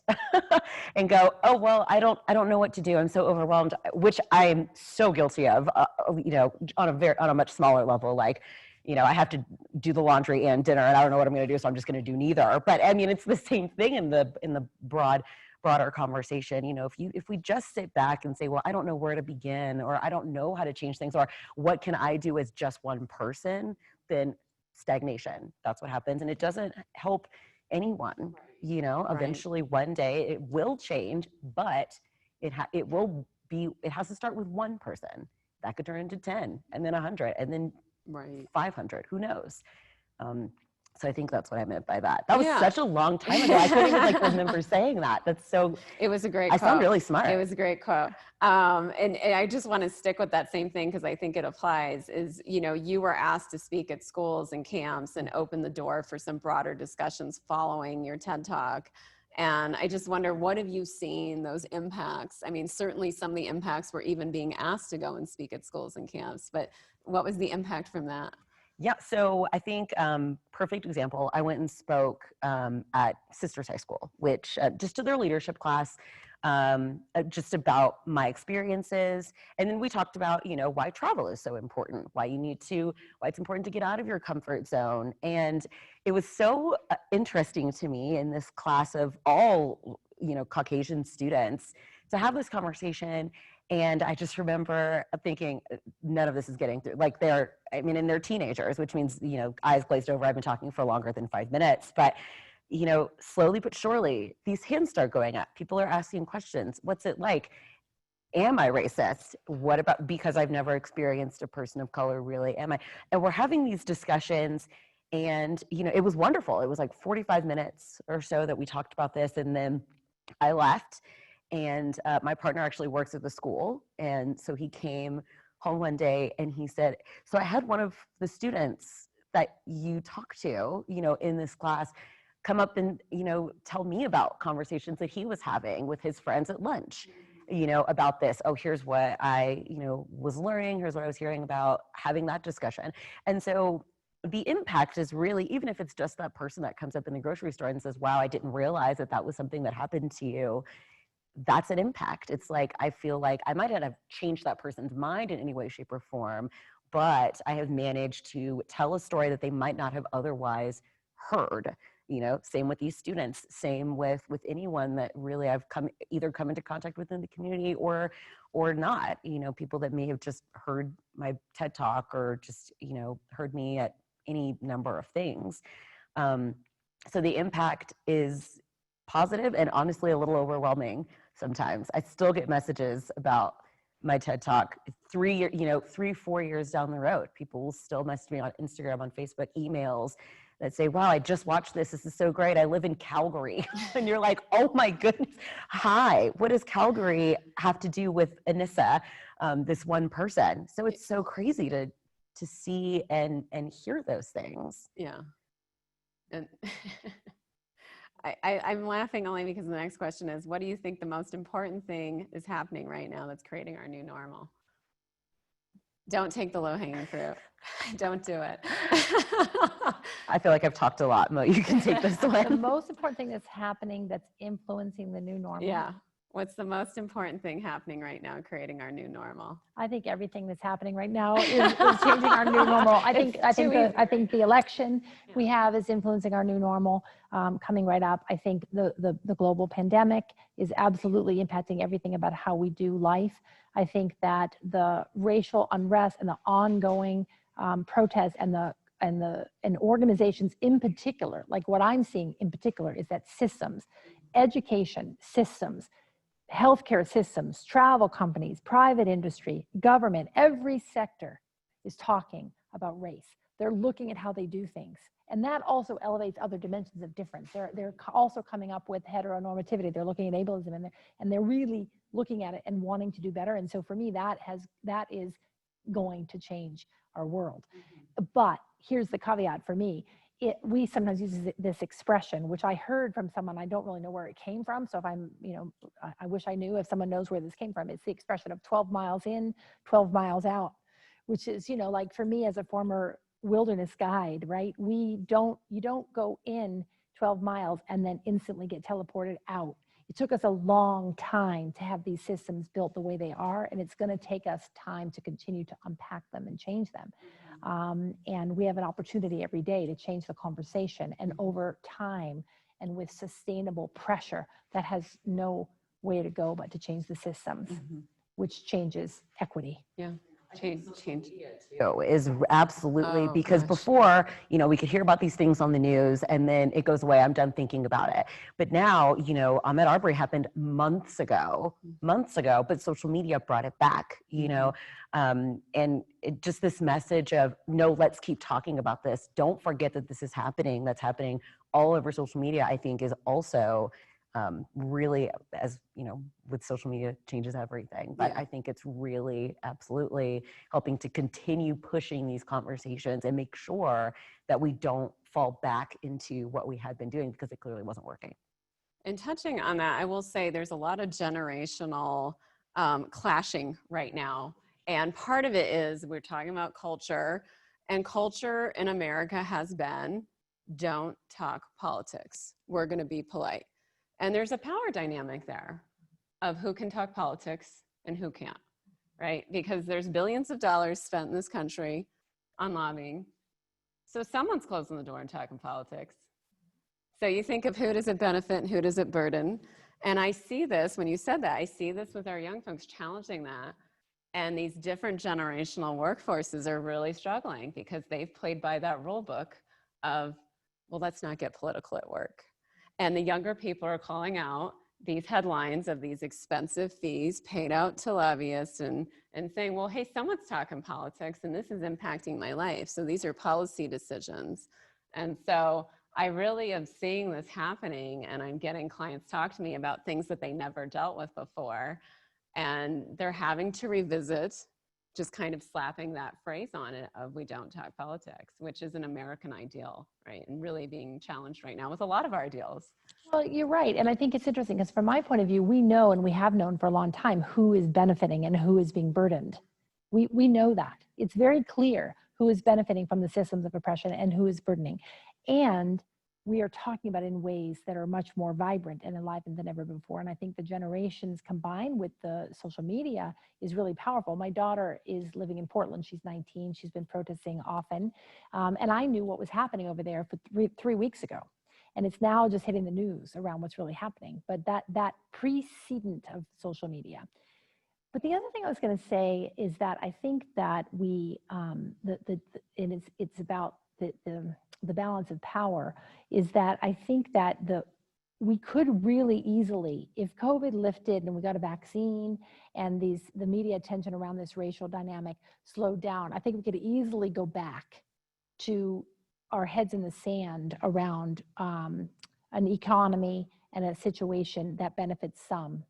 and go, oh, well, I don't know what to do. I'm so overwhelmed, which I'm so guilty of, you know, on a much smaller level. Like, you know, I have to do the laundry and dinner and I don't know what I'm going to do. So I'm just going to do neither. But I mean, it's the same thing in the broader conversation. You know, if we just sit back and say, well, I don't know where to begin, or I don't know how to change things, or what can I do as just one person, then stagnation, that's what happens. And it doesn't help anyone, you know. Eventually one day it will change, but it has to start with one person. That could turn into 10 and then 100 and then 500, who knows. So I think that's what I meant by that. That was such a long time ago. I couldn't even remember saying that. That's so. It was a great quote. I sound really smart. It was a great quote. And I just want to stick with that same thing because I think it applies. Is, you know, you were asked to speak at schools and camps and open the door for some broader discussions following your TED Talk. And I just wonder, what have you seen, those impacts? I mean, certainly some of the impacts were even being asked to go and speak at schools and camps, but what was the impact from that? Yeah, so I think perfect example, I went and spoke at Sisters High School, which just to their leadership class, just about my experiences. And then we talked about, you know, why travel is so important, why it's important to get out of your comfort zone. And it was so interesting to me in this class of all, you know, Caucasian students to have this conversation. And I just remember thinking, none of this is getting through. Like and they're teenagers, which means, you know, eyes glazed over. I've been talking for longer than 5 minutes, but, you know, slowly but surely, these hands start going up. People are asking questions. What's it like? Am I racist? What about, because I've never experienced a person of color, really, am I? And we're having these discussions, and, you know, it was wonderful. It was like 45 minutes or so that we talked about this, and then I left. And my partner actually works at the school. And so he came home one day and he said, so I had one of the students that you talked to, you know, in this class come up and, you know, tell me about conversations that he was having with his friends at lunch, you know, about this. Oh, here's what I, you know, was learning. Here's what I was hearing about, having that discussion. And so the impact is really, even if it's just that person that comes up in the grocery store and says, wow, I didn't realize that was something that happened to you. That's an impact. It's like, I feel like I might not have changed that person's mind in any way, shape, or form, but I have managed to tell a story that they might not have otherwise heard. You know, same with these students, same with anyone that really I've either come into contact with in the community or not, you know, people that may have just heard my TED Talk or just, you know, heard me at any number of things. So the impact is positive and honestly a little overwhelming sometimes. I still get messages about my TED Talk 3-4 years down the road. People will still message me on Instagram, on Facebook, emails that say, wow, I just watched this. This is so great. I live in Calgary. And you're like, oh my goodness. Hi, what does Calgary have to do with Anissa, this one person? So it's so crazy to see and hear those things. Yeah. And I'm laughing only because the next question is, what do you think the most important thing is happening right now that's creating our new normal? Don't take the low-hanging fruit. Don't do it. I feel like I've talked a lot, Mo. You can take this one. The most important thing that's happening that's influencing the new normal. Yeah. What's the most important thing happening right now, creating our new normal? I think everything that's happening right now is changing our new normal. I think the election we have is influencing our new normal coming right up. I think the global pandemic is absolutely impacting everything about how we do life. I think that the racial unrest and the ongoing protests and organizations in particular, like what I'm seeing in particular, is that systems, education systems, healthcare systems, travel companies, private industry, government, every sector is talking about race. They're looking at how they do things. And that also elevates other dimensions of difference. They're also coming up with heteronormativity. They're looking at ableism, and they're really looking at it and wanting to do better. And so for me, that is going to change our world. But here's the caveat for me. We sometimes use this expression, which I heard from someone, I don't really know where it came from. So if I wish I knew if someone knows where this came from. It's the expression of 12 miles in, 12 miles out, which is, like for me as a former wilderness guide, right? You don't go in 12 miles and then instantly get teleported out. It took us a long time to have these systems built the way they are, and it's going to take us time to continue to unpack them and change them. And we have an opportunity every day to change the conversation, and over time and with sustainable pressure that has no way to go but to change the systems, which changes equity. Yeah. Change. Is absolutely, because before, we could hear about these things on the news and then it goes away. I'm done thinking about it. But now, Ahmaud Arbery happened months ago, but social media brought it back, and just this message of, no, let's keep talking about this. Don't forget that this is happening. That's happening all over social media, I think, is also really, as with social media, changes everything. But I think it's really absolutely helping to continue pushing these conversations and make sure that we don't fall back into what we had been doing, because it clearly wasn't working. And touching on that, I will say there's a lot of generational clashing right now. And part of it is we're talking about culture, and culture in America has been, don't talk politics. We're going to be polite. And there's a power dynamic there of who can talk politics and who can't, right? Because there's billions of dollars spent in this country on lobbying. So someone's closing the door and talking politics. So you think of who does it benefit and who does it burden? And I see this, when you said that, I see this with our young folks challenging that. And these different generational workforces are really struggling because they've played by that rule book of, well, let's not get political at work. And the younger people are calling out these headlines of these expensive fees paid out to lobbyists and saying, well, hey, someone's talking politics and this is impacting my life. So these are policy decisions. And so I really am seeing this happening, and I'm getting clients talk to me about things that they never dealt with before. And they're having to revisit, just kind of slapping that phrase on it of we don't talk politics, which is an American ideal, right? And really being challenged right now with a lot of our ideals. Well, you're right. And I think it's interesting because from my point of view, we know, and we have known for a long time, who is benefiting and who is being burdened. We know that. It's very clear who is benefiting from the systems of oppression and who is burdening. And we are talking about it in ways that are much more vibrant and enlivened than ever before. And I think the generations combined with the social media is really powerful. My daughter is living in Portland. She's 19. She's been protesting often. And I knew what was happening over there for three weeks ago. And it's now just hitting the news around what's really happening. But that precedent of social media. But the other thing I was going to say is that I think that we, and it's about the balance of power, is that I think that we could really easily, if COVID lifted and we got a vaccine and the media attention around this racial dynamic slowed down, I think we could easily go back to our heads in the sand around an economy and a situation that benefits some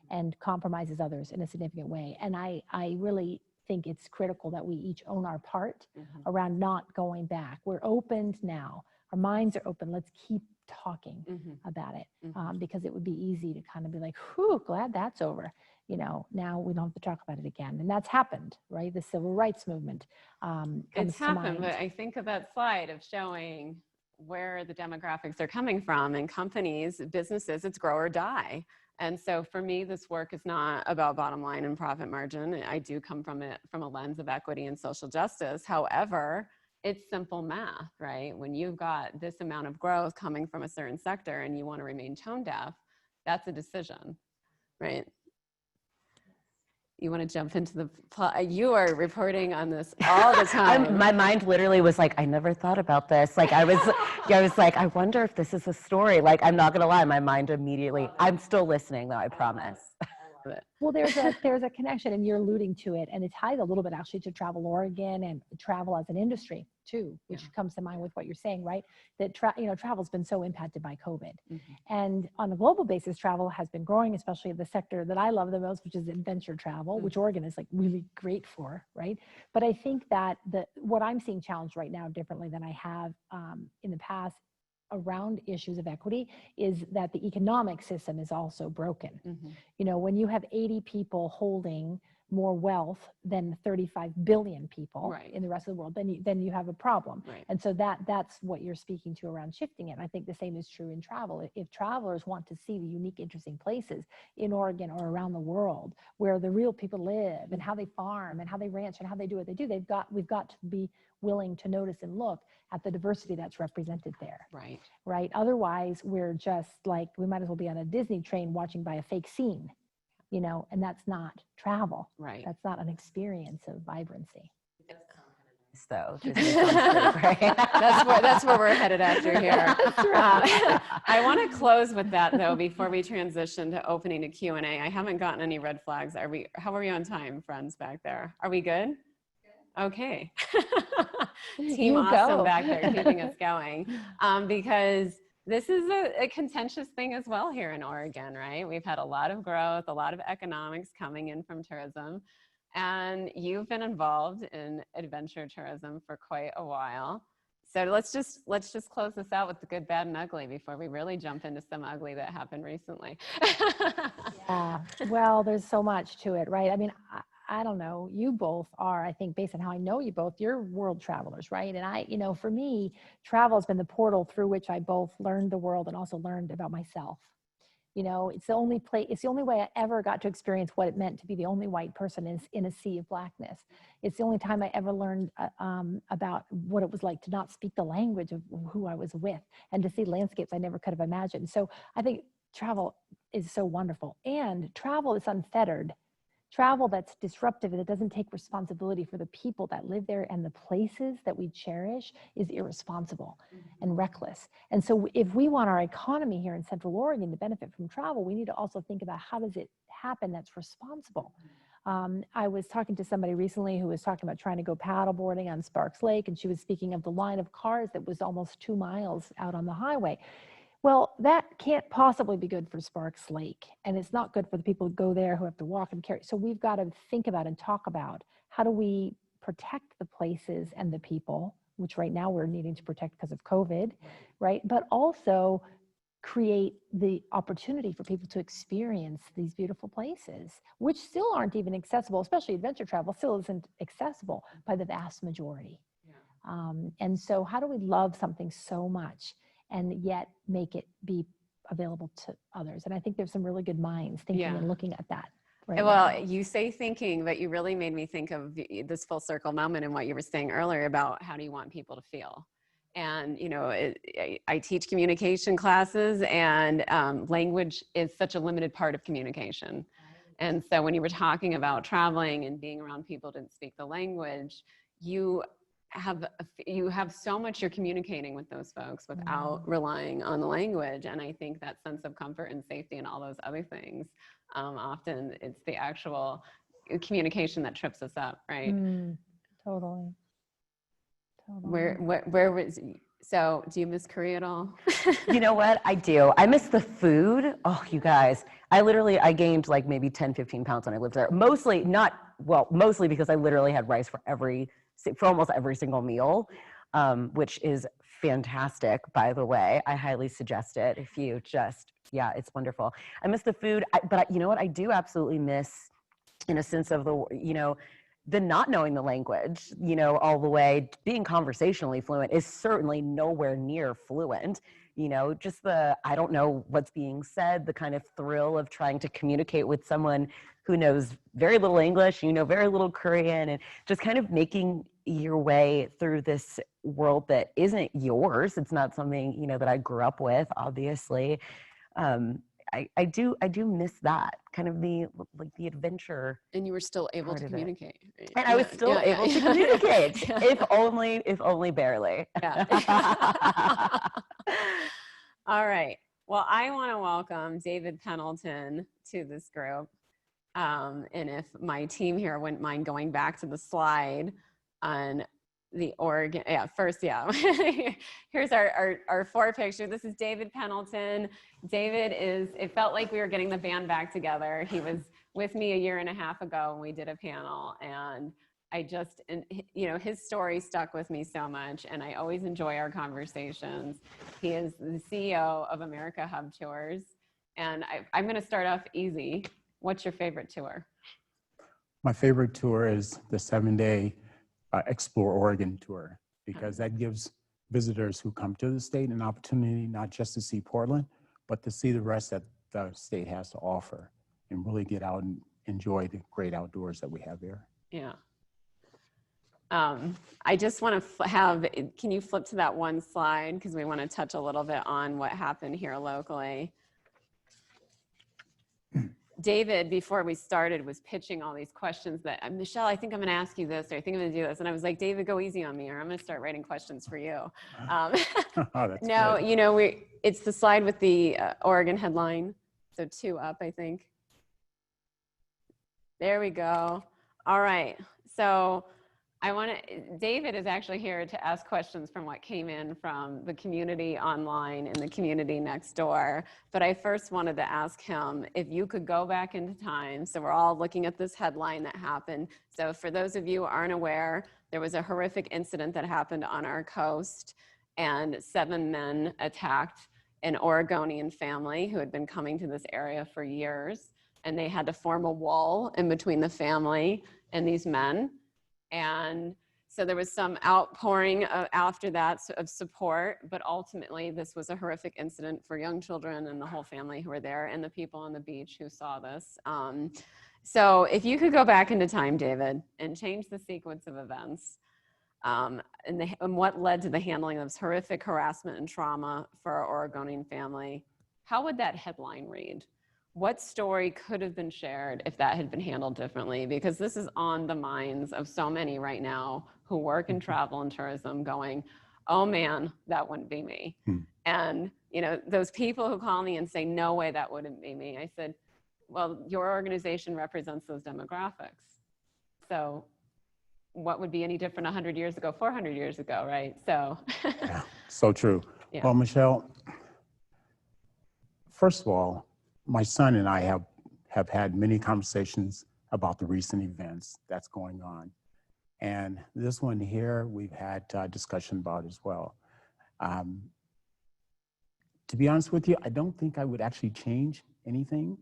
and compromises others in a significant way. And I really think it's critical that we each own our part around not going back. We're opened now. Our minds are open. Let's keep talking about it because it would be easy to kind of be like, whew, glad that's over. Now we don't have to talk about it again. And that's happened, right? The civil rights movement It's happened, but I think of that slide of showing where the demographics are coming from, and companies, businesses, it's grow or die. And so for me, this work is not about bottom line and profit margin. I do come from it from a lens of equity and social justice. However, it's simple math, right? When you've got this amount of growth coming from a certain sector and you want to remain tone deaf, that's a decision, right? You want to jump into the plot? You are reporting on this all the time. My mind literally was like, I never thought about this. Like I was like, I wonder if this is a story. Like, I'm not gonna lie, my mind immediately, I'm still listening though, I promise. Well, there's a connection, and you're alluding to it, and it ties a little bit actually to Travel Oregon and travel as an industry too, which comes to mind with what you're saying, right? That travel's been so impacted by COVID, and on a global basis, travel has been growing, especially the sector that I love the most, which is adventure travel, which Oregon is like really great for, right? But I think that what I'm seeing challenged right now differently than I have in the past around issues of equity is that the economic system is also broken. You know, when you have 80 people holding more wealth than 35 billion people in the rest of the world, then you have a problem. And so that's what you're speaking to around shifting it. I think the same is true in travel. If travelers want to see the unique, interesting places in Oregon or around the world where the real people live and how they farm and how they ranch and how they do what they do, we've got to be willing to notice and look at the diversity that's represented there. Right. Otherwise, we're just like, we might as well be on a Disney train watching by a fake scene, you know, and that's not travel. That's not an experience of vibrancy. So that's where we're headed after here. I want to close with that though before we transition to opening to Q&A. I haven't gotten any red flags. How are we on time, friends back there? Are we good? Okay. Team Awesome back there keeping us going, because this is a contentious thing as well here in Oregon, right? We've had a lot of growth, a lot of economics coming in from tourism, and you've been involved in adventure tourism for quite a while. So let's just close this out with the good, bad, and ugly before we really jump into some ugly that happened recently. Yeah, well, there's so much to it, right? I mean, I don't know, you both are, I think based on how I know you both, you're world travelers, right? And for me, travel has been the portal through which I both learned the world and also learned about myself. You know, it's the only way I ever got to experience what it meant to be the only white person in a sea of blackness. It's the only time I ever learned about what it was like to not speak the language of who I was with and to see landscapes I never could have imagined. So I think travel is so wonderful, and travel is unfettered. Travel that's disruptive and that doesn't take responsibility for the people that live there and the places that we cherish is irresponsible and reckless. And so if we want our economy here in Central Oregon to benefit from travel, we need to also think about how does it happen that's responsible. I was talking to somebody recently who was talking about trying to go paddleboarding on Sparks Lake, and she was speaking of the line of cars that was almost 2 miles out on the highway. Well, that can't possibly be good for Sparks Lake, and it's not good for the people who go there who have to walk and carry. So we've got to think about and talk about how do we protect the places and the people, which right now we're needing to protect because of COVID, right? But also create the opportunity for people to experience these beautiful places, which still aren't even accessible, especially adventure travel still isn't accessible by the vast majority. And so how do we love something so much and yet make it be available to others? And I think there's some really good minds thinking and looking at that. Right well, now. You say thinking, but you really made me think of this full circle moment and what you were saying earlier about how do you want people to feel? And, you know, I teach communication classes, and language is such a limited part of communication. And so when you were talking about traveling and being around people who didn't speak the language, you have so much you're communicating with those folks without relying on the language. And I think that sense of comfort and safety and all those other things, often it's the actual communication that trips us up, right? Totally. So do you miss Korea at all? You know what? I do. I miss the food. Oh, you guys. I gained like maybe 10, 15 pounds when I lived there. Mostly because I literally had rice for almost every single meal, which is fantastic, by the way. I highly suggest it if you it's wonderful. I miss the food, but you know what? I do absolutely miss, in a sense of the not knowing the language, you know, all the way. Being conversationally fluent is certainly nowhere near fluent. You know, just the, I don't know what's being said, the kind of thrill of trying to communicate with someone who knows very little English, you know, very little Korean, and just kind of making your way through this world that isn't yours. It's not something, you know, that I grew up with, obviously. I do miss that kind of the, like, the adventure. And you were still able part to of it. communicate. Right? And I was still able to communicate, Yeah. if only barely. Yeah. All right. Well, I want to welcome David Pendleton to this group. And if my team here wouldn't mind going back to the slide on the Oregon, here's our four picture. This is David Pendleton. David is, it felt like we were getting the band back together. He was with me a year and a half ago when we did a panel, and you know, his story stuck with me so much, and I always enjoy our conversations. He is the CEO of America Hub Tours, and I'm going to start off easy. What's your favorite tour? My favorite tour is the 7-day Explore Oregon tour, because that gives visitors who come to the state an opportunity not just to see Portland, but to see the rest that the state has to offer and really get out and enjoy the great outdoors that we have here. Yeah. I just want to can you flip to that one slide? Because we want to touch a little bit on what happened here locally. David, before we started, was pitching all these questions that, Michelle, I think I'm going to ask you this, or I think I'm going to do this. And I was like, David, go easy on me, or I'm going to start writing questions for you. Oh, that's no, good. you know, it's the slide with the Oregon headline. So 2 up, I think. There we go. All right. So David is actually here to ask questions from what came in from the community online and the community next door. But I first wanted to ask him if you could go back into time. So we're all looking at this headline that happened. So for those of you who aren't aware, there was a horrific incident that happened on our coast, and 7 men attacked an Oregonian family who had been coming to this area for years. And they had to form a wall in between the family and these men. And so there was some outpouring after that of support, but ultimately this was a horrific incident for young children and the whole family who were there, and the people on the beach who saw this. So if you could go back into time, David, and change the sequence of events, and what led to the handling of this horrific harassment and trauma for our Oregonian family, how would that headline read? What story could have been shared if that had been handled differently? Because this is on the minds of so many right now who work in travel and tourism going, oh man, that wouldn't be me. And you know, those people who call me and say, no way, that wouldn't be me. I said, well, your organization represents those demographics. So what would be any different 100 years ago, 400 years ago, right? So. Yeah, so true. Yeah. Well, Michelle, first of all, my son and I have had many conversations about the recent events that's going on. And this one here, we've had discussion about as well. To be honest with you, I don't think I would actually change anything,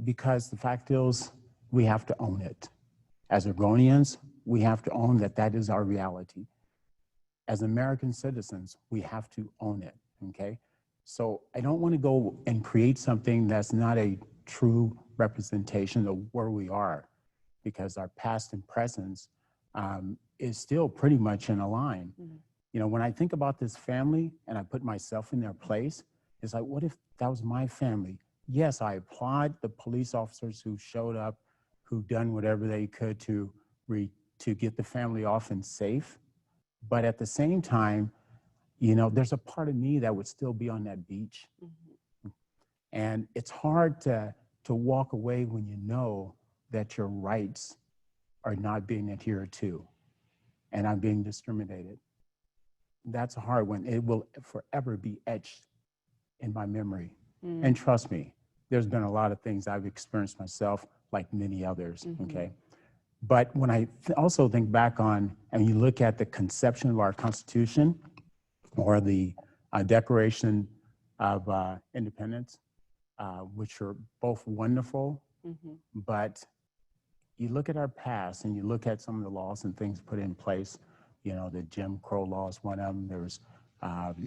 because the fact is we have to own it. As Oregonians, we have to own that that is our reality. As American citizens, we have to own it, okay? So I don't want to go and create something that's not a true representation of where we are, because our past and present is still pretty much in a line. You know, when I think about this family and I put myself in their place, it's like, what if that was my family? Yes, I applaud the police officers who showed up, who done whatever they could to get the family off and safe. But at the same time, you know, there's a part of me that would still be on that beach. And it's hard to walk away when you know that your rights are not being adhered to and I'm being discriminated. That's a hard one. It will forever be etched in my memory. And trust me, there's been a lot of things I've experienced myself, like many others, okay? But when I also think back on, and you look at the conception of our Constitution, or the Declaration of Independence, which are both wonderful, but you look at our past and you look at some of the laws and things put in place, you know, the Jim Crow laws, one of them, there was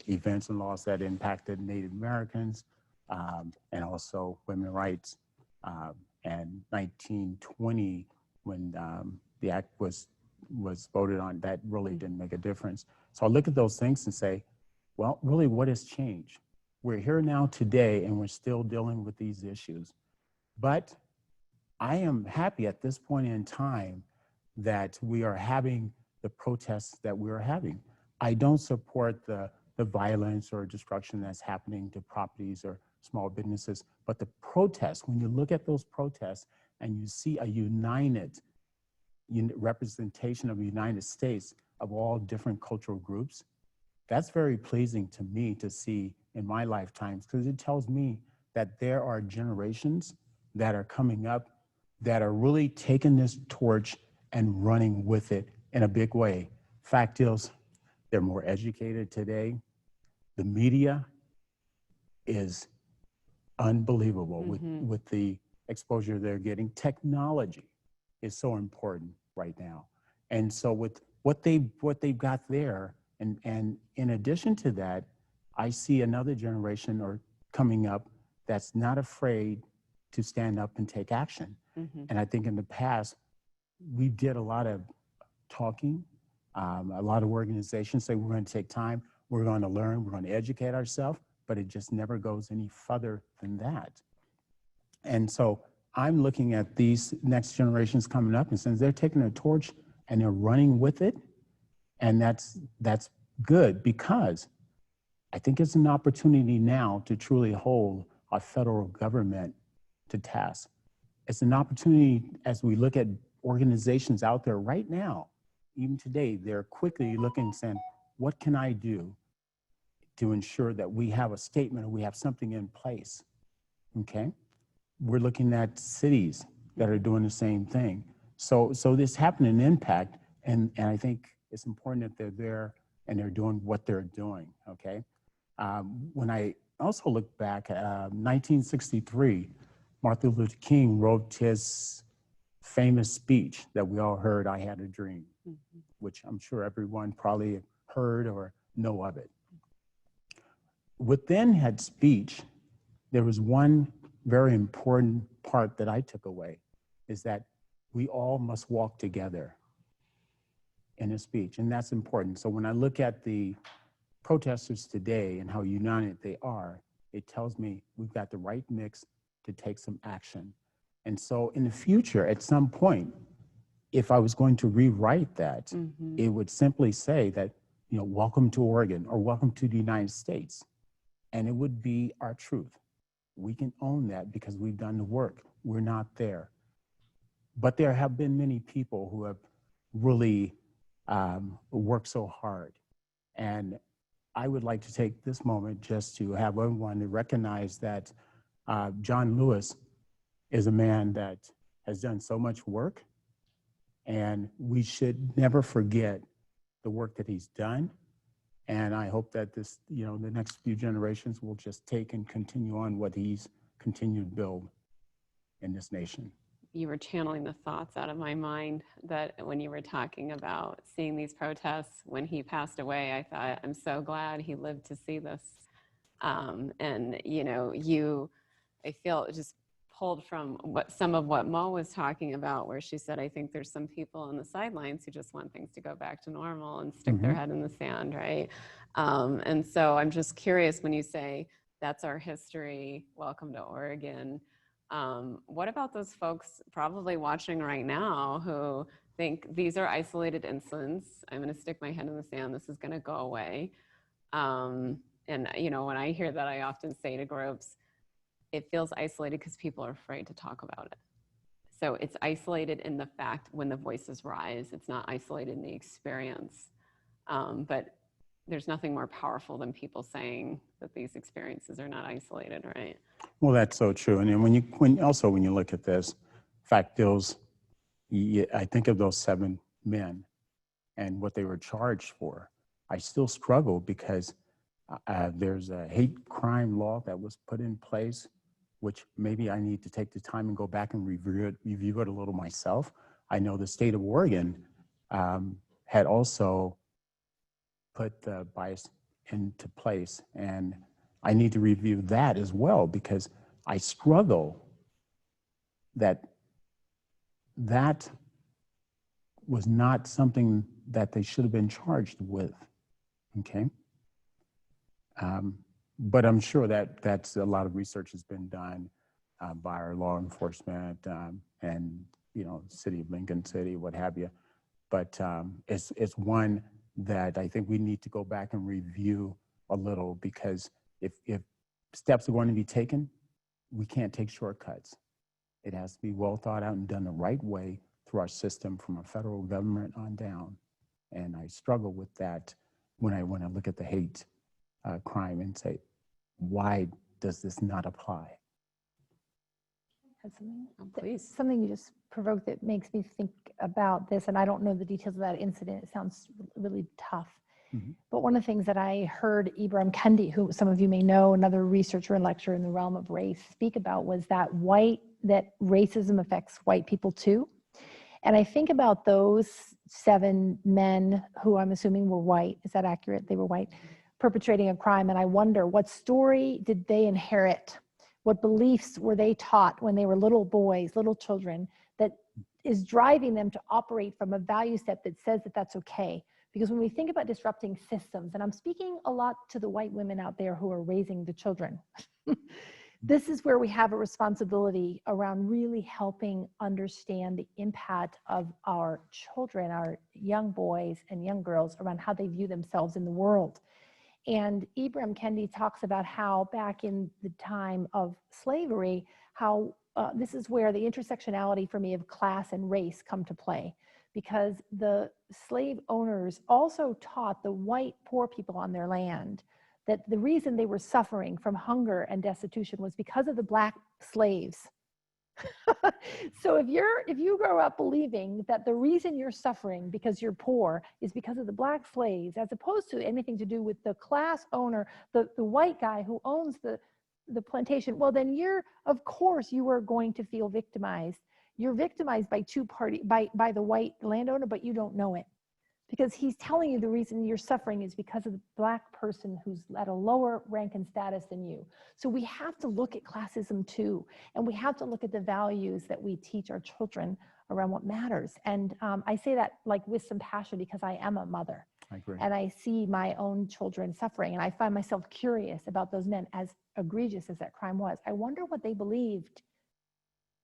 events and laws that impacted Native Americans and also women's rights. And 1920, when the act was voted on, that really didn't make a difference. So I look at those things and say, well, really, what has changed? We're here now today, and we're still dealing with these issues. But I am happy at this point in time that we are having the protests that we're having. I don't support the violence or destruction that's happening to properties or small businesses, but the protests, when you look at those protests and you see a united representation of the United States of all different cultural groups, that's very pleasing to me to see in my lifetimes, because it tells me that there are generations that are coming up that are really taking this torch and running with it in a big way. Fact is, they're more educated today. The media is unbelievable with the exposure they're getting. Technology is so important right now. And so with what they've got there, and in addition to that, I see another generation or coming up that's not afraid to stand up and take action. And I think in the past, we did a lot of talking. A lot of organizations say we're going to take time, we're going to learn, we're going to educate ourselves, but it just never goes any further than that. And so I'm looking at these next generations coming up, and since they're taking a torch and they're running with it, and that's good, because I think it's an opportunity now to truly hold our federal government to task. It's an opportunity as we look at organizations out there right now, even today, they're quickly looking and saying, what can I do to ensure that we have a statement or we have something in place, okay? We're looking at cities that are doing the same thing. So this happened in impact, and I think it's important that they're there and they're doing what they're doing, okay? When I also look back at 1963, Martin Luther King wrote his famous speech that we all heard, I Had a Dream, which I'm sure everyone probably heard or know of it. Within that speech, there was one very important part that I took away, is that we all must walk together in a speech, and that's important. So when I look at the protesters today and how united they are, it tells me we've got the right mix to take some action. And so in the future, at some point, if I was going to rewrite that, it would simply say that, you know, welcome to Oregon or welcome to the United States. And it would be our truth. We can own that because we've done the work. We're not there. But there have been many people who have really worked so hard. And I would like to take this moment just to have everyone to recognize that John Lewis is a man that has done so much work, and we should never forget the work that he's done. And I hope that this, you know, the next few generations will just take and continue on what he's continued to build in this nation. You were channeling the thoughts out of my mind that when you were talking about seeing these protests when he passed away, I thought, I'm so glad he lived to see this. And, you know, I feel just pulled from some of what Mo was talking about, where she said, I think there's some people on the sidelines who just want things to go back to normal and stick their head in the sand, right? And so I'm just curious, when you say that's our history, welcome to Oregon, what about those folks probably watching right now who think these are isolated incidents? I'm going to stick my head in the sand. This is going to go away. And, you know, when I hear that, I often say to groups, it feels isolated because people are afraid to talk about it. So it's isolated in the fact when the voices rise. It's not isolated in the experience. But there's nothing more powerful than people saying that these experiences are not isolated, right? Well, that's so true. And then when you look at this, fact is, I think of those 7 men and what they were charged for. I still struggle because there's a hate crime law that was put in place which maybe I need to take the time and go back and review it a little myself. I know the state of Oregon had also put the bias into place, and I need to review that as well, because I struggle that was not something that they should have been charged with, okay? But I'm sure that that's a lot of research has been done by our law enforcement and, you know, city of Lincoln City, what have you. But it's one that I think we need to go back and review a little, because if steps are going to be taken, we can't take shortcuts. It has to be well thought out and done the right way through our system from a federal government on down. And I struggle with that when I look at the hate crime and say, why does this not apply? Something, Oh, please. something you just provoked that makes me think about this, and I don't know the details of that incident. It sounds really tough. Mm-hmm. But one of the things that I heard Ibram Kendi, who some of you may know, another researcher and lecturer in the realm of race, speak about was that racism affects white people too. And I think about those 7 men who I'm assuming were white. Is that accurate? They were white, perpetrating a crime. And I wonder, what story did they inherit? What beliefs were they taught when they were little boys, little children, that is driving them to operate from a value set that says that that's okay? Because when we think about disrupting systems, and I'm speaking a lot to the white women out there who are raising the children, this is where we have a responsibility around really helping understand the impact of our children, our young boys and young girls, around how they view themselves in the world. And Ibram Kendi talks about how back in the time of slavery, how this is where the intersectionality for me of class and race come to play, because the slave owners also taught the white poor people on their land that the reason they were suffering from hunger and destitution was because of the black slaves. So if you grow up believing that the reason you're suffering because you're poor is because of the black slaves, as opposed to anything to do with the class owner, the white guy who owns the plantation, well, then of course you are going to feel victimized. You're victimized by by the white landowner, but you don't know it, because he's telling you the reason you're suffering is because of the black person who's at a lower rank and status than you. So we have to look at classism too, and we have to look at the values that we teach our children around what matters. And I say that like with some passion, because I am a mother. I agree. And I see my own children suffering, and I find myself curious about those men, as egregious as that crime was. I wonder what they believed,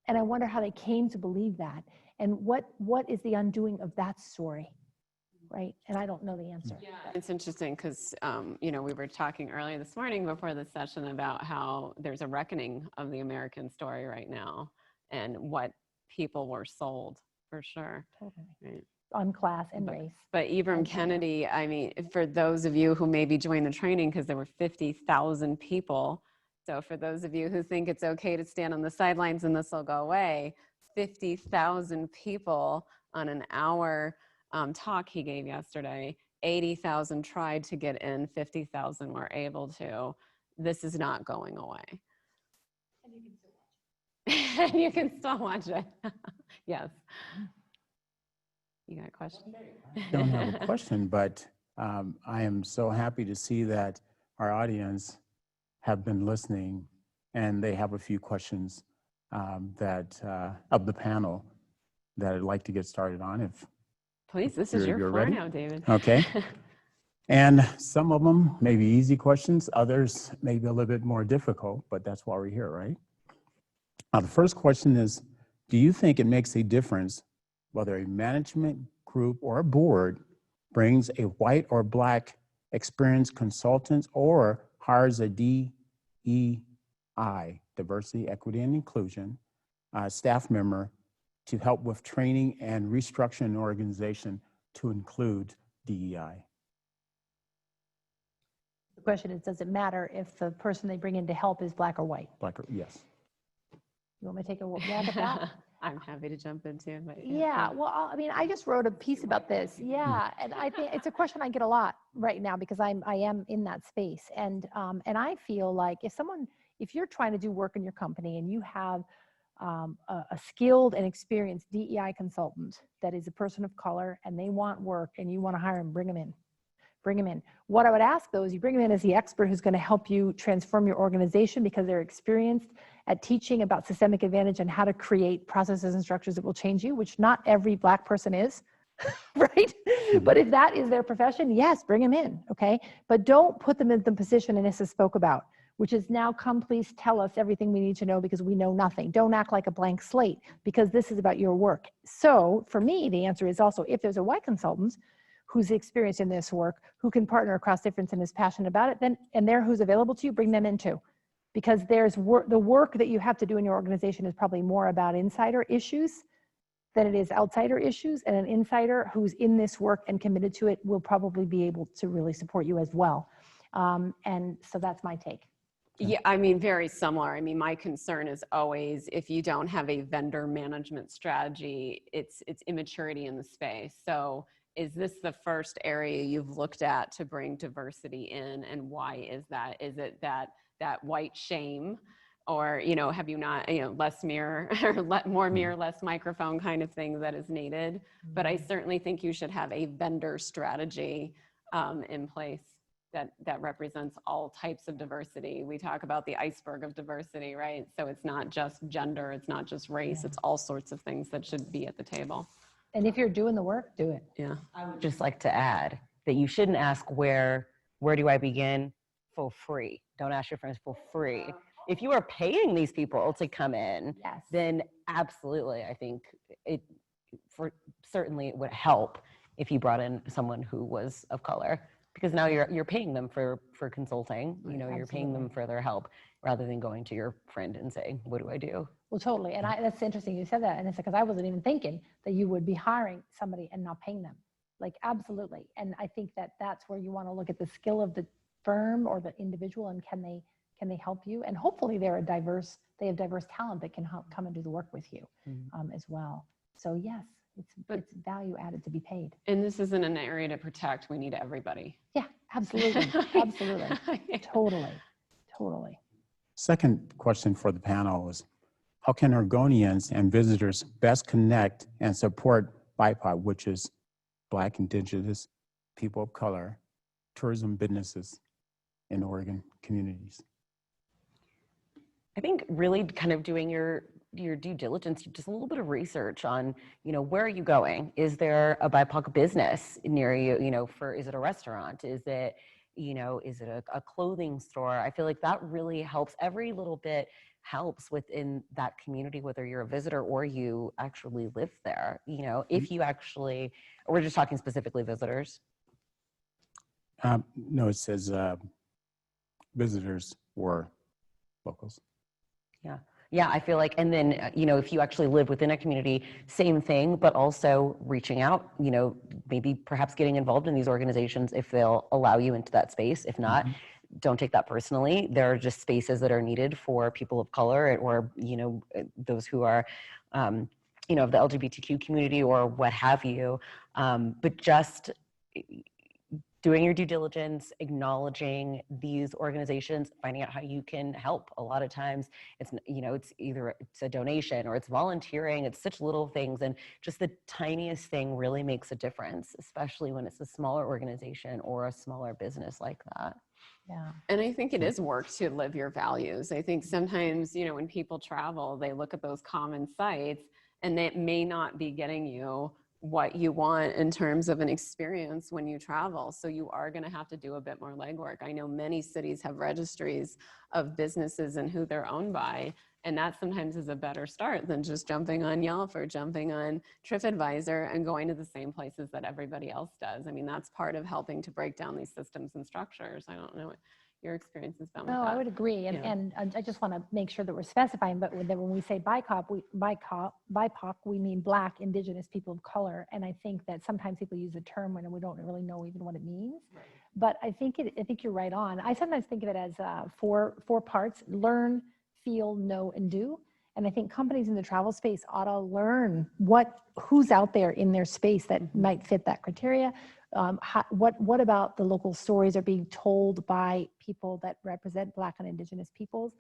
and I wonder how they came to believe that, and what is the undoing of that story. Right? And I don't know the answer. Yeah, it's interesting because, you know, we were talking earlier this morning before the session about how there's a reckoning of the American story right now and what people were sold, for sure. Totally. Right. On class and race. But Ibram Kendi, I mean, for those of you who maybe joined the training, because there were 50,000 people. So for those of you who think it's okay to stand on the sidelines and this will go away, 50,000 people on an hour talk he gave yesterday. 80,000 tried to get in, 50,000 were able to. This is not going away. And you can still watch it. Yes. You got a question? I don't have a question, but I am so happy to see that our audience have been listening, and they have a few questions of the panel that I'd like to get started on. Please, this is your floor ready now, David. Okay. And some of them may be easy questions, others may be a little bit more difficult, but that's why we're here, right? The first question is, do you think it makes a difference whether a management group or a board brings a white or black experienced consultant or hires a DEI, diversity, equity, and inclusion, staff member to help with training and restructuring an organization to include DEI? The question is, does it matter if the person they bring in to help is black or white? Black or, yes. You want me to take a walk at that? I'm happy to jump into it. But Yeah, well, I mean, I just wrote a piece about this. Yeah, and I think it's a question I get a lot right now because I am in that space, and I feel like if if you're trying to do work in your company and you have a skilled and experienced DEI consultant that is a person of color and they want work and you want to hire them, bring them in. Bring them in. What I would ask though is you bring them in as the expert who's going to help you transform your organization because they're experienced at teaching about systemic advantage and how to create processes and structures that will change you, which not every Black person is, right? But if that is their profession, yes, bring them in, okay? But don't put them in the position Anissa spoke about, which is now come please tell us everything we need to know because we know nothing. Don't act like a blank slate because this is about your work. So for me, the answer is also if there's a white consultant who's experienced in this work, who can partner across difference and is passionate about it, then, and they're who's available to you, bring them in too. Because there's work, the work that you have to do in your organization is probably more about insider issues than it is outsider issues. And an insider who's in this work and committed to it will probably be able to really support you as well. And so that's my take. Yeah, I mean, very similar. I mean, my concern is always if you don't have a vendor management strategy, it's immaturity in the space. So is this the first area you've looked at to bring diversity in, and why is that? Is it that white shame, or have you not less mirror or more mirror, less microphone kind of thing that is needed? But I certainly think you should have a vendor strategy in place that represents all types of diversity. We talk about the iceberg of diversity, right? So it's not just gender, it's not just race, it's all sorts of things that should be at the table. And if you're doing the work, do it. Yeah. I would just like to add that you shouldn't ask where do I begin for free. Don't ask your friends for free. If you are paying these people to come in, Yes. then absolutely, I think certainly it would help if you brought in someone who was of color, because now you're paying them for consulting. You're paying them for their help rather than going to your friend and saying, "What do I do?" Well, totally. And that's interesting you said that. And it's because I wasn't even thinking that you would be hiring somebody and not paying them. Like, absolutely. And I think that that's where you want to look at the skill of the firm or the individual, and can they help you? And hopefully they have diverse talent that can help come and do the work with you as well. So yes, it's value added to be paid. And this isn't an area to protect. We need everybody. Yeah, absolutely. Absolutely. Totally. Second question for the panel is, how can Oregonians and visitors best connect and support BIPOC, which is Black, Indigenous, people of color, tourism businesses in Oregon communities? I think really kind of doing your due diligence, just a little bit of research on, where are you going? Is there a BIPOC business near you? Is it a restaurant? Is it, is it a clothing store? I feel like that really helps. Every little bit helps within that community, whether you're a visitor or you actually live there. If you actually, we're just talking specifically visitors. No, it says visitors or locals. Yeah, I feel like, and then, if you actually live within a community, same thing, but also reaching out, maybe perhaps getting involved in these organizations if they'll allow you into that space. If not, don't take that personally. There are just spaces that are needed for people of color or, those who are, of the LGBTQ community or what have you. But just doing your due diligence, acknowledging these organizations, finding out how you can help. A lot of times it's, it's either it's a donation or it's volunteering. It's such little things. And just the tiniest thing really makes a difference, especially when it's a smaller organization or a smaller business like that. Yeah. And I think it is work to live your values. I think sometimes, when people travel, they look at those common sites and it may not be getting you what you want in terms of an experience when you travel. So you are going to have to do a bit more legwork. I know many cities have registries of businesses and who they're owned by. And that sometimes is a better start than just jumping on Yelp or jumping on TripAdvisor and going to the same places that everybody else does. I mean, that's part of helping to break down these systems and structures. I don't know what your experience has been with that. No, I would agree. And I just want to make sure that we're specifying, but when we say BIPOC, we mean Black, Indigenous, people of color. And I think that sometimes people use the term when we don't really know even what it means. Right. But I think you're right on. I sometimes think of it as four parts: learn, feel, know, and do. And I think companies in the travel space ought to learn who's out there in their space that might fit that criteria. What about the local stories are being told by people that represent Black and Indigenous peoples?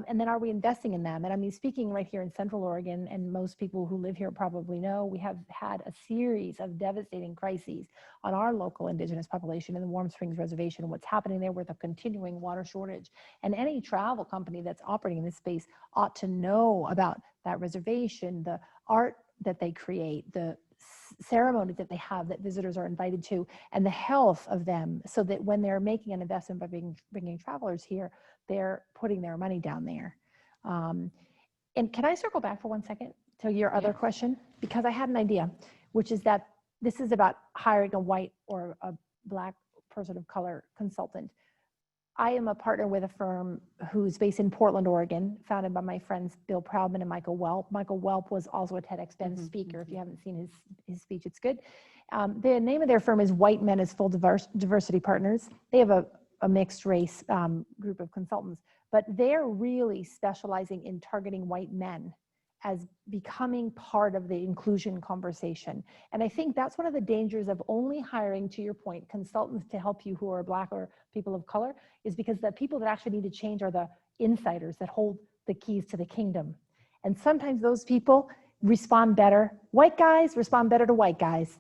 And then are we investing in them? And I mean, speaking right here in Central Oregon, and most people who live here probably know, we have had a series of devastating crises on our local Indigenous population in the Warm Springs Reservation, what's happening there with a continuing water shortage. And any travel company that's operating in this space ought to know about that reservation, the art that they create, the ceremonies that they have that visitors are invited to, and the health of them, so that when they're making an investment by bringing travelers here, they're putting their money down there. And can I circle back for 1 second to your other question? Because I had an idea, which is that this is about hiring a white or a Black person of color consultant. I am a partner with a firm who's based in Portland, Oregon, founded by my friends Bill Proudman and Michael Welp. Michael Welp was also a TEDxBen speaker. If you haven't seen his speech, it's good. The name of their firm is White Men as Full Diversity Partners. They have a mixed race group of consultants, but they're really specializing in targeting white men as becoming part of the inclusion conversation. And I think that's one of the dangers of only hiring, to your point, consultants to help you who are Black or people of color, is because the people that actually need to change are the insiders that hold the keys to the kingdom. And sometimes those people respond better. White guys respond better to white guys.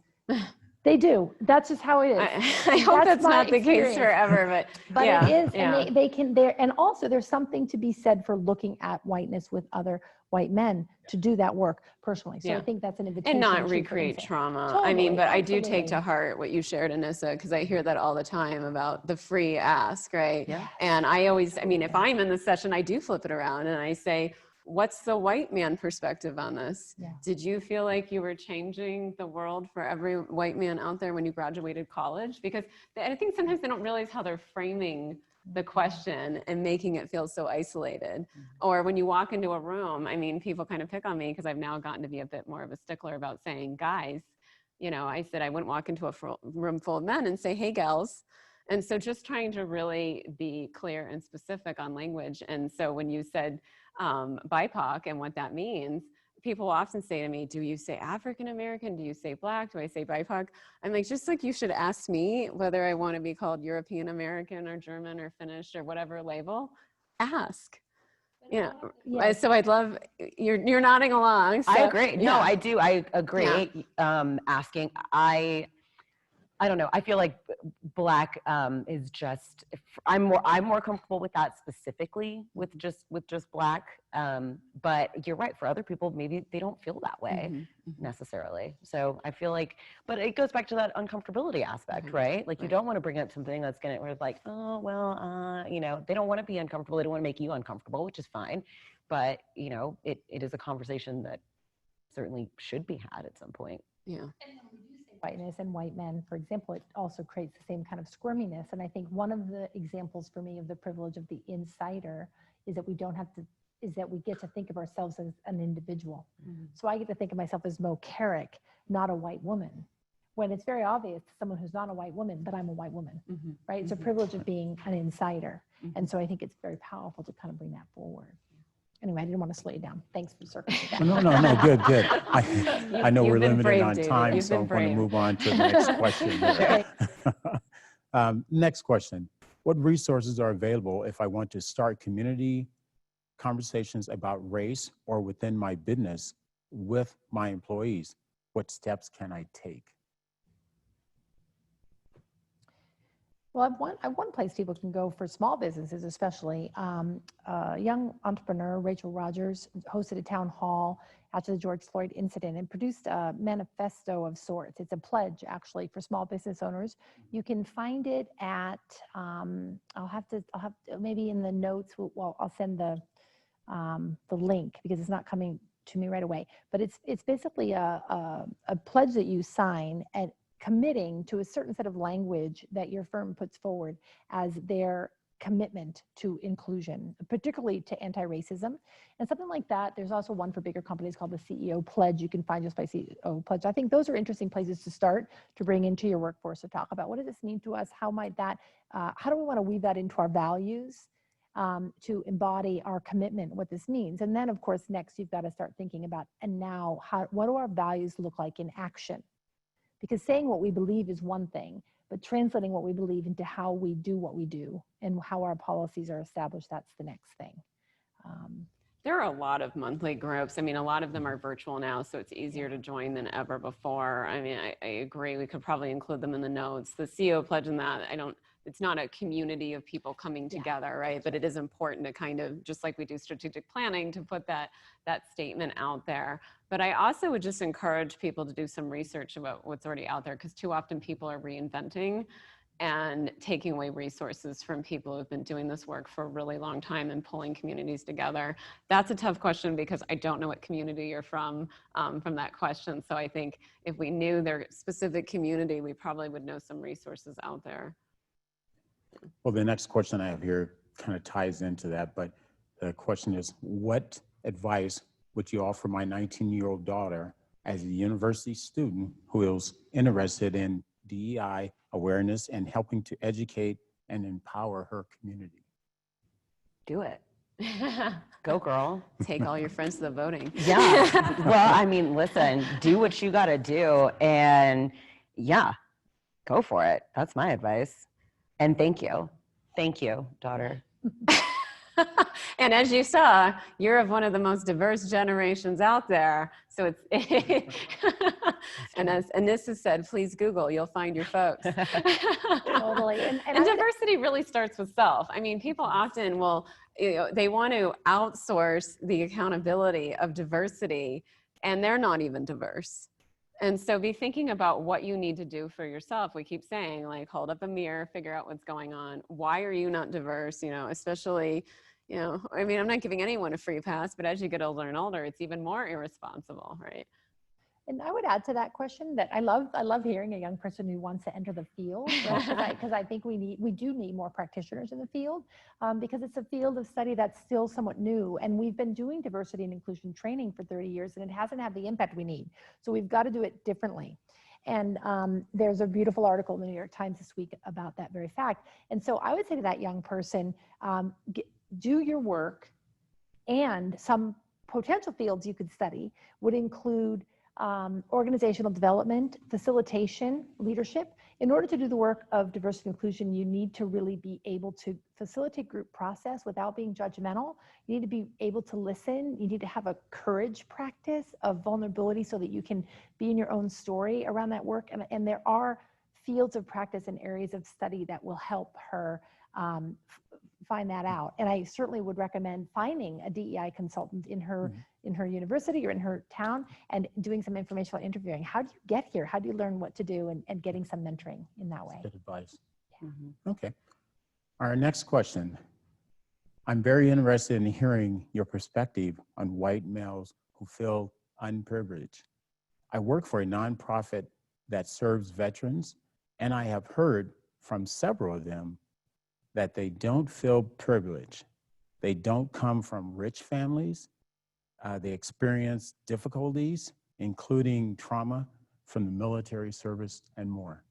They do. That's just how it is. I hope that's not the case forever, but yeah, it is, and they can there. And also, there's something to be said for looking at whiteness with other white men to do that work personally. So I think that's an invitation. And not recreate trauma. Totally, I mean, but absolutely. I do take to heart what you shared, Anissa, because I hear that all the time about the free ask, right? Yeah. And I always, I mean, if I'm in the session, I do flip it around and I say, what's the white man perspective on this? Yeah. Did you feel like you were changing the world for every white man out there when you graduated college? Because I think sometimes they don't realize how they're framing the question and making it feel so isolated. Or when you walk into a room, I mean, people kind of pick on me because I've now gotten to be a bit more of a stickler about saying guys. You know, I said I wouldn't walk into a room full of men and say, hey, gals. And so just trying to really be clear and specific on language. And so when you said BIPOC and what that means, people often say to me, do you say African American? Do you say Black? Do I say BIPOC? I'm like, just like you should ask me whether I want to be called European American or German or Finnish or whatever label, ask. You know, Yes. so I'd love, you're nodding along. So, I agree. No, yeah. I do. I agree. Asking, I don't know. I feel like Black is just. I'm more comfortable with that specifically with just Black. But you're right. For other people, maybe they don't feel that way necessarily. So I feel like, but it goes back to that uncomfortability aspect, right? Like you don't want to bring up something that's gonna where it's like, oh well, you know, they don't want to be uncomfortable. They don't want to make you uncomfortable, which is fine. But you know, it is a conversation that certainly should be had at some point. Yeah. Whiteness and white men, for example, it also creates the same kind of squirminess. And I think one of the examples for me of the privilege of the insider is that we don't have to, is that we get to think of ourselves as an individual. So I get to think of myself as Mo Carrick, not a white woman, when it's very obvious to someone who's not a white woman, but I'm a white woman, right? It's a privilege of being an insider. And so I think it's very powerful to kind of bring that forward. Anyway, I didn't want to slow you down. Thanks for circling back. No, good. I know we're limited brave, on David. time, You've so been I'm going to brave. move on to the next question here. Next question. What resources are available if I want to start community conversations about race or within my business with my employees? What steps can I take? Well, one place people can go for small businesses, especially a young entrepreneur, Rachel Rogers, hosted a town hall after the George Floyd incident and produced a manifesto of sorts. It's a pledge actually for small business owners. You can find it at, I'll have to maybe in the notes, well, I'll send the link because it's not coming to me right away, but it's basically a pledge that you sign and committing to a certain set of language that your firm puts forward as their commitment to inclusion, particularly to anti-racism. And something like that, there's also one for bigger companies called the CEO Pledge. You can find just by CEO Pledge. I think those are interesting places to start to bring into your workforce to talk about what does this mean to us? How might that, how do we want to weave that into our values to embody our commitment, what this means? And then of course, next you've got to start thinking about, and now what do our values look like in action? Because saying what we believe is one thing, but translating what we believe into how we do what we do and how our policies are established, that's the next thing. There are a lot of monthly groups. I mean, a lot of them are virtual now, so it's easier to join than ever before. I mean, I agree. We could probably include them in the notes. The CEO pledge and that, it's not a community of people coming together, right? But it is important to kind of, just like we do strategic planning, to put that statement out there. But I also would just encourage people to do some research about what's already out there, because too often people are reinventing and taking away resources from people who've been doing this work for a really long time and pulling communities together. That's a tough question because I don't know what community you're from that question. So I think if we knew their specific community, we probably would know some resources out there. Well, the next question I have here kind of ties into that, but the question is, what advice would you offer my 19-year-old daughter as a university student who is interested in DEI awareness and helping to educate and empower her community? Do it. Go, girl. Take all your friends to the voting. Yeah. Well, I mean, listen, do what you got to do. And yeah, go for it. That's my advice. And thank you. Thank you, daughter. And as you saw, you're of one of the most diverse generations out there. So it's, and this is said, please Google, you'll find your folks. Totally. And diversity really starts with self. I mean, people often will, they want to outsource the accountability of diversity, and they're not even diverse. And so be thinking about what you need to do for yourself. We keep saying, like, hold up a mirror, figure out what's going on. Why are you not diverse? Especially, I mean, I'm not giving anyone a free pass, but as you get older and older, it's even more irresponsible, right? And I would add to that question that I love hearing a young person who wants to enter the field, because I think we do need more practitioners in the field, because it's a field of study that's still somewhat new, and we've been doing diversity and inclusion training for 30 years, and it hasn't had the impact we need. So we've got to do it differently. And there's a beautiful article in the New York Times this week about that very fact. And so I would say to that young person, do your work, and some potential fields you could study would include organizational development, facilitation, leadership. In order to do the work of diversity and inclusion, you need to really be able to facilitate group process without being judgmental. You need to be able to listen. You need to have a courage practice of vulnerability so that you can be in your own story around that work. And there are fields of practice and areas of study that will help her find that out. And I certainly would recommend finding a DEI consultant in her university or in her town and doing some informational interviewing. How do you get here? How do you learn what to do, and getting some mentoring in that way? Good advice. Yeah. Okay. Our next question. I'm very interested in hearing your perspective on white males who feel unprivileged. I work for a nonprofit that serves veterans, and I have heard from several of them that they don't feel privileged. They don't come from rich families. They experience difficulties, including trauma from the military service and more.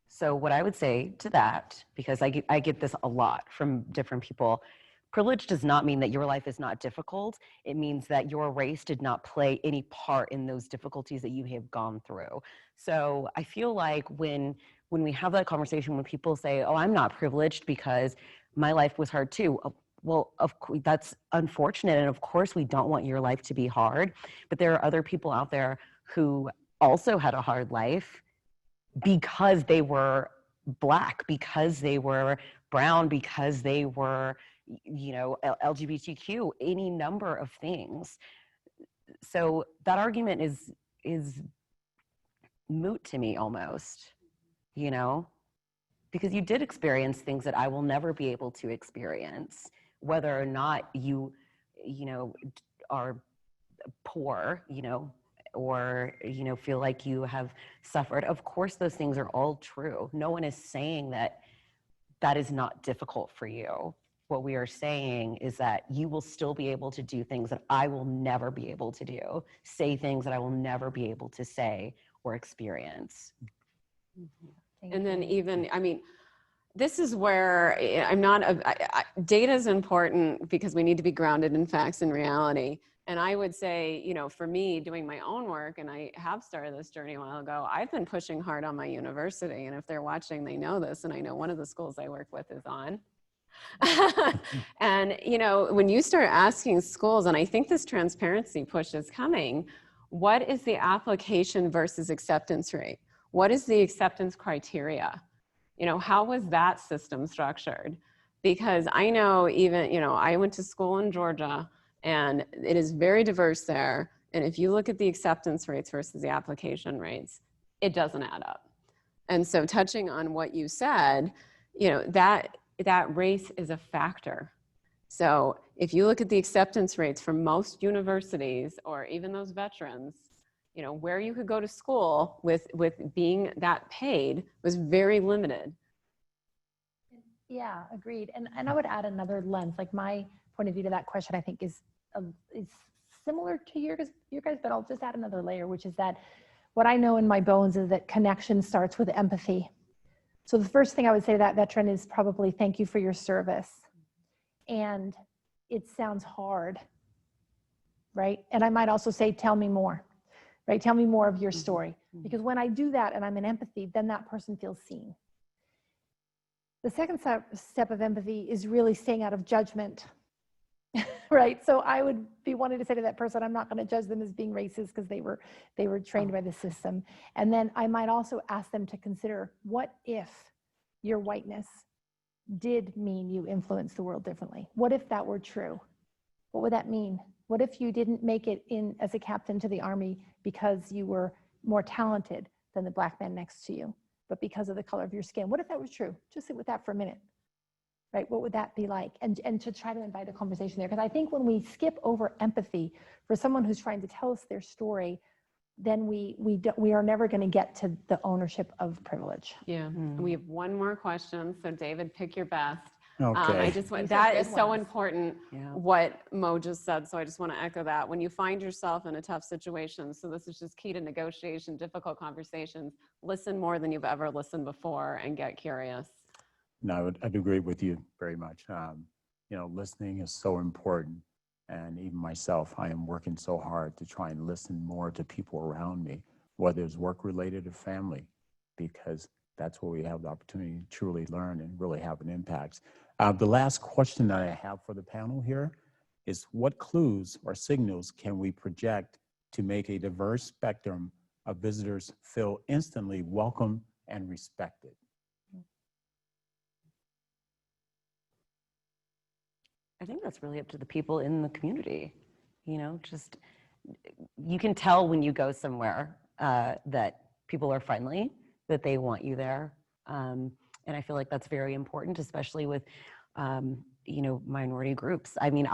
So what I would say to that, because I get this a lot from different people, privilege does not mean that your life is not difficult. It means that your race did not play any part in those difficulties that you have gone through. So I feel like when we have that conversation, when people say, oh, I'm not privileged because my life was hard too. Well, of course, that's unfortunate. And of course, we don't want your life to be hard. But there are other people out there who also had a hard life because they were Black, because they were brown, because they were, LGBTQ, any number of things. So that argument is moot to me almost, because you did experience things that I will never be able to experience, whether or not you are poor, or, feel like you have suffered. Of course, those things are all true. No one is saying that that is not difficult for you. What we are saying is that you will still be able to do things that I will never be able to do, say things that I will never be able to say or experience. And then even, this is where I'm not, data is important because we need to be grounded in facts and reality. And I would say, you know, for me doing my own work, and I have started this journey a while ago, I've been pushing hard on my university. And if they're watching, they know this. And I know one of the schools I work with is on. And, you know, when you start asking schools, and I think this transparency push is coming, what is the application versus acceptance rate? What is the acceptance criteria? You know, how was that system structured? Because I know even, you know, I went to school in Georgia and it is very diverse there. And if you look at the acceptance rates versus the application rates, it doesn't add up. And so touching on what you said, you know, that race is a factor. So if you look at the acceptance rates for most universities or even those veterans, you know, where you could go to school with being that paid was very limited. Yeah, agreed. And I would add another lens, like my point of view to that question, I think is similar to your guys, but I'll just add another layer, which is that what I know in my bones is that connection starts with empathy. So the first thing I would say to that veteran is probably thank you for your service. And it sounds hard, right? And I might also say, tell me more, right? Tell me more of your story. Because when I do that and I'm in empathy, then that person feels seen. The second step of empathy is really staying out of judgment, right? So I would be wanting to say to that person, I'm not going to judge them as being racist because they were trained by the system. And then I might also ask them to consider, what if your whiteness did mean you influenced the world differently? What if that were true? What would that mean? What if you didn't make it in as a captain to the Army because you were more talented than the black man next to you, but because of the color of your skin? What if that was true? Just sit with that for a minute, right? What would that be like? And to try to invite a conversation there. Because I think when we skip over empathy for someone who's trying to tell us their story, then we are never going to get to the ownership of privilege. Yeah. We have one more question. So David, pick your best. Okay. I just want, that is so important, what Mo just said. So I just want to echo that. When you find yourself in a tough situation, so this is just key to negotiation, difficult conversations, listen more than you've ever listened before and get curious. No, I'd agree with you very much. You know, listening is so important. And even myself, I am working so hard to try and listen more to people around me, whether it's work-related or family, because that's where we have the opportunity to truly learn and really have an impact. The last question that I have for the panel here is, what clues or signals can we project to make a diverse spectrum of visitors feel instantly welcome and respected? I think that's really up to the people in the community. You know, just, you can tell when you go somewhere that people are friendly, that they want you there. And I feel like that's very important, especially with, you know, minority groups. I mean,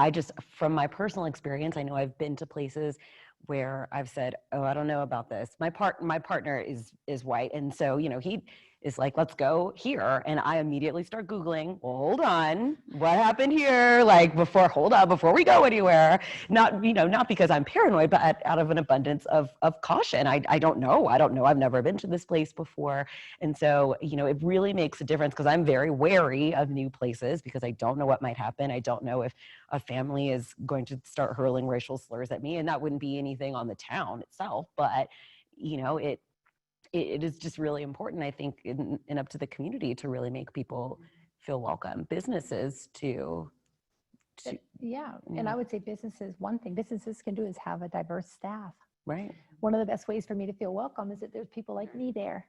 from my personal experience, I know I've been to places where I've said, oh, I don't know about this. My partner is white. And so, you know, he is like, let's go here. And I immediately start Googling, well, hold on, what happened here? Like before we go anywhere. Not, you know, not because I'm paranoid, but out of an abundance of caution. I don't know. I've never been to this place before. And so, you know, it really makes a difference because I'm very wary of new places because I don't know what might happen. I don't know if a family is going to start hurling racial slurs at me, and that wouldn't be anything on the town itself, but, you know, it is just really important, I think, and up to the community to really make people feel welcome. Businesses too. Yeah, and I would say one thing businesses can do is have a diverse staff. Right. One of the best ways for me to feel welcome is that there's people like me there,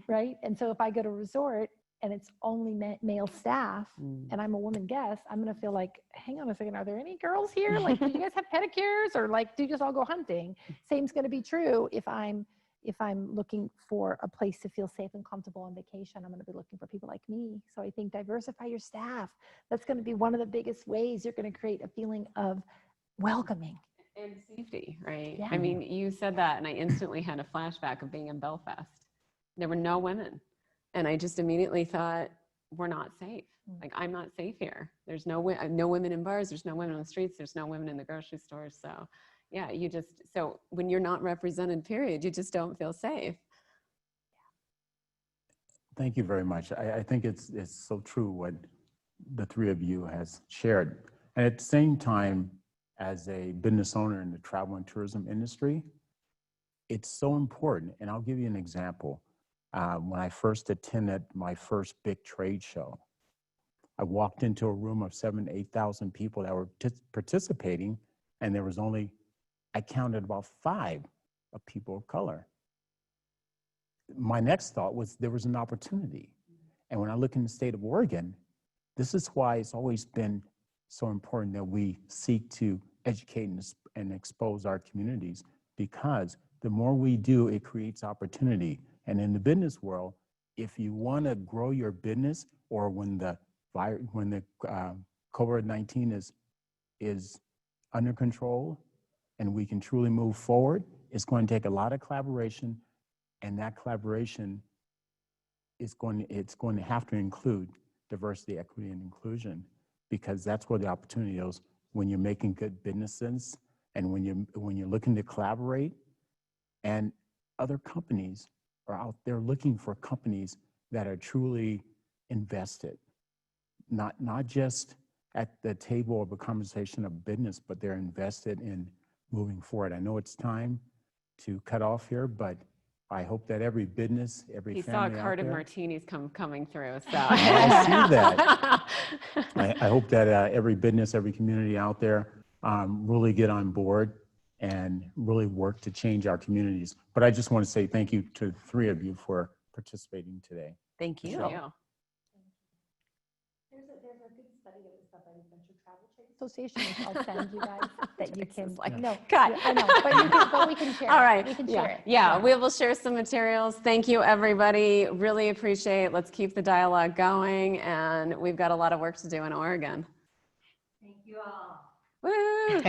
right? And so if I go to a resort and it's only male staff and I'm a woman guest, I'm going to feel like, hang on a second, are there any girls here? Like, do you guys have pedicures, or like, do you just all go hunting? Same's going to be true if I'm looking for a place to feel safe and comfortable on vacation. I'm going to be looking for people like me. So I think diversify your staff. That's going to be one of the biggest ways you're going to create a feeling of welcoming. And safety, right? Yeah. I mean, you said that and I instantly had a flashback of being in Belfast. There were no women. And I just immediately thought, we're not safe. Like, I'm not safe here. There's no women in bars. There's no women on the streets. There's no women in the grocery stores. So yeah, so when you're not represented, period, you just don't feel safe. Thank you very much. I think it's so true what the three of you has shared. And at the same time, as a business owner in the travel and tourism industry, it's so important. And I'll give you an example. When I first attended my first big trade show, I walked into a room of 7,000 to 8,000 people that were participating, and there was only, I counted about 5 of people of color. My next thought was there was an opportunity. And when I look in the state of Oregon, this is why it's always been so important that we seek to educate and expose our communities, because the more we do, it creates opportunity. And in the business world, if you want to grow your business, or when the COVID-19 is under control and we can truly move forward, it's going to take a lot of collaboration, and that collaboration it's going to have to include diversity, equity, and inclusion, because that's where the opportunity is when you're making good business sense and when you're looking to collaborate. And other companies are out there looking for companies that are truly invested, not just at the table of a conversation of business, but they're invested in moving forward. I know it's time to cut off here, but I hope that every business, every He saw a family cart out of there, martinis coming through, so. I see that. I hope that every business, every community out there really get on board and really work to change our communities. But I just want to say thank you to the 3 of you for participating today. Thank you. Thank you. There's a good study that was done by the Venture Travel Trade Association, which I'll send you guys, that you can, like, no, cut. I know, but we can share. All right. We can yeah. share it. Yeah, we will share some materials. Thank you, everybody. Really appreciate it. Let's keep the dialogue going. And we've got a lot of work to do in Oregon. Thank you all. Woo!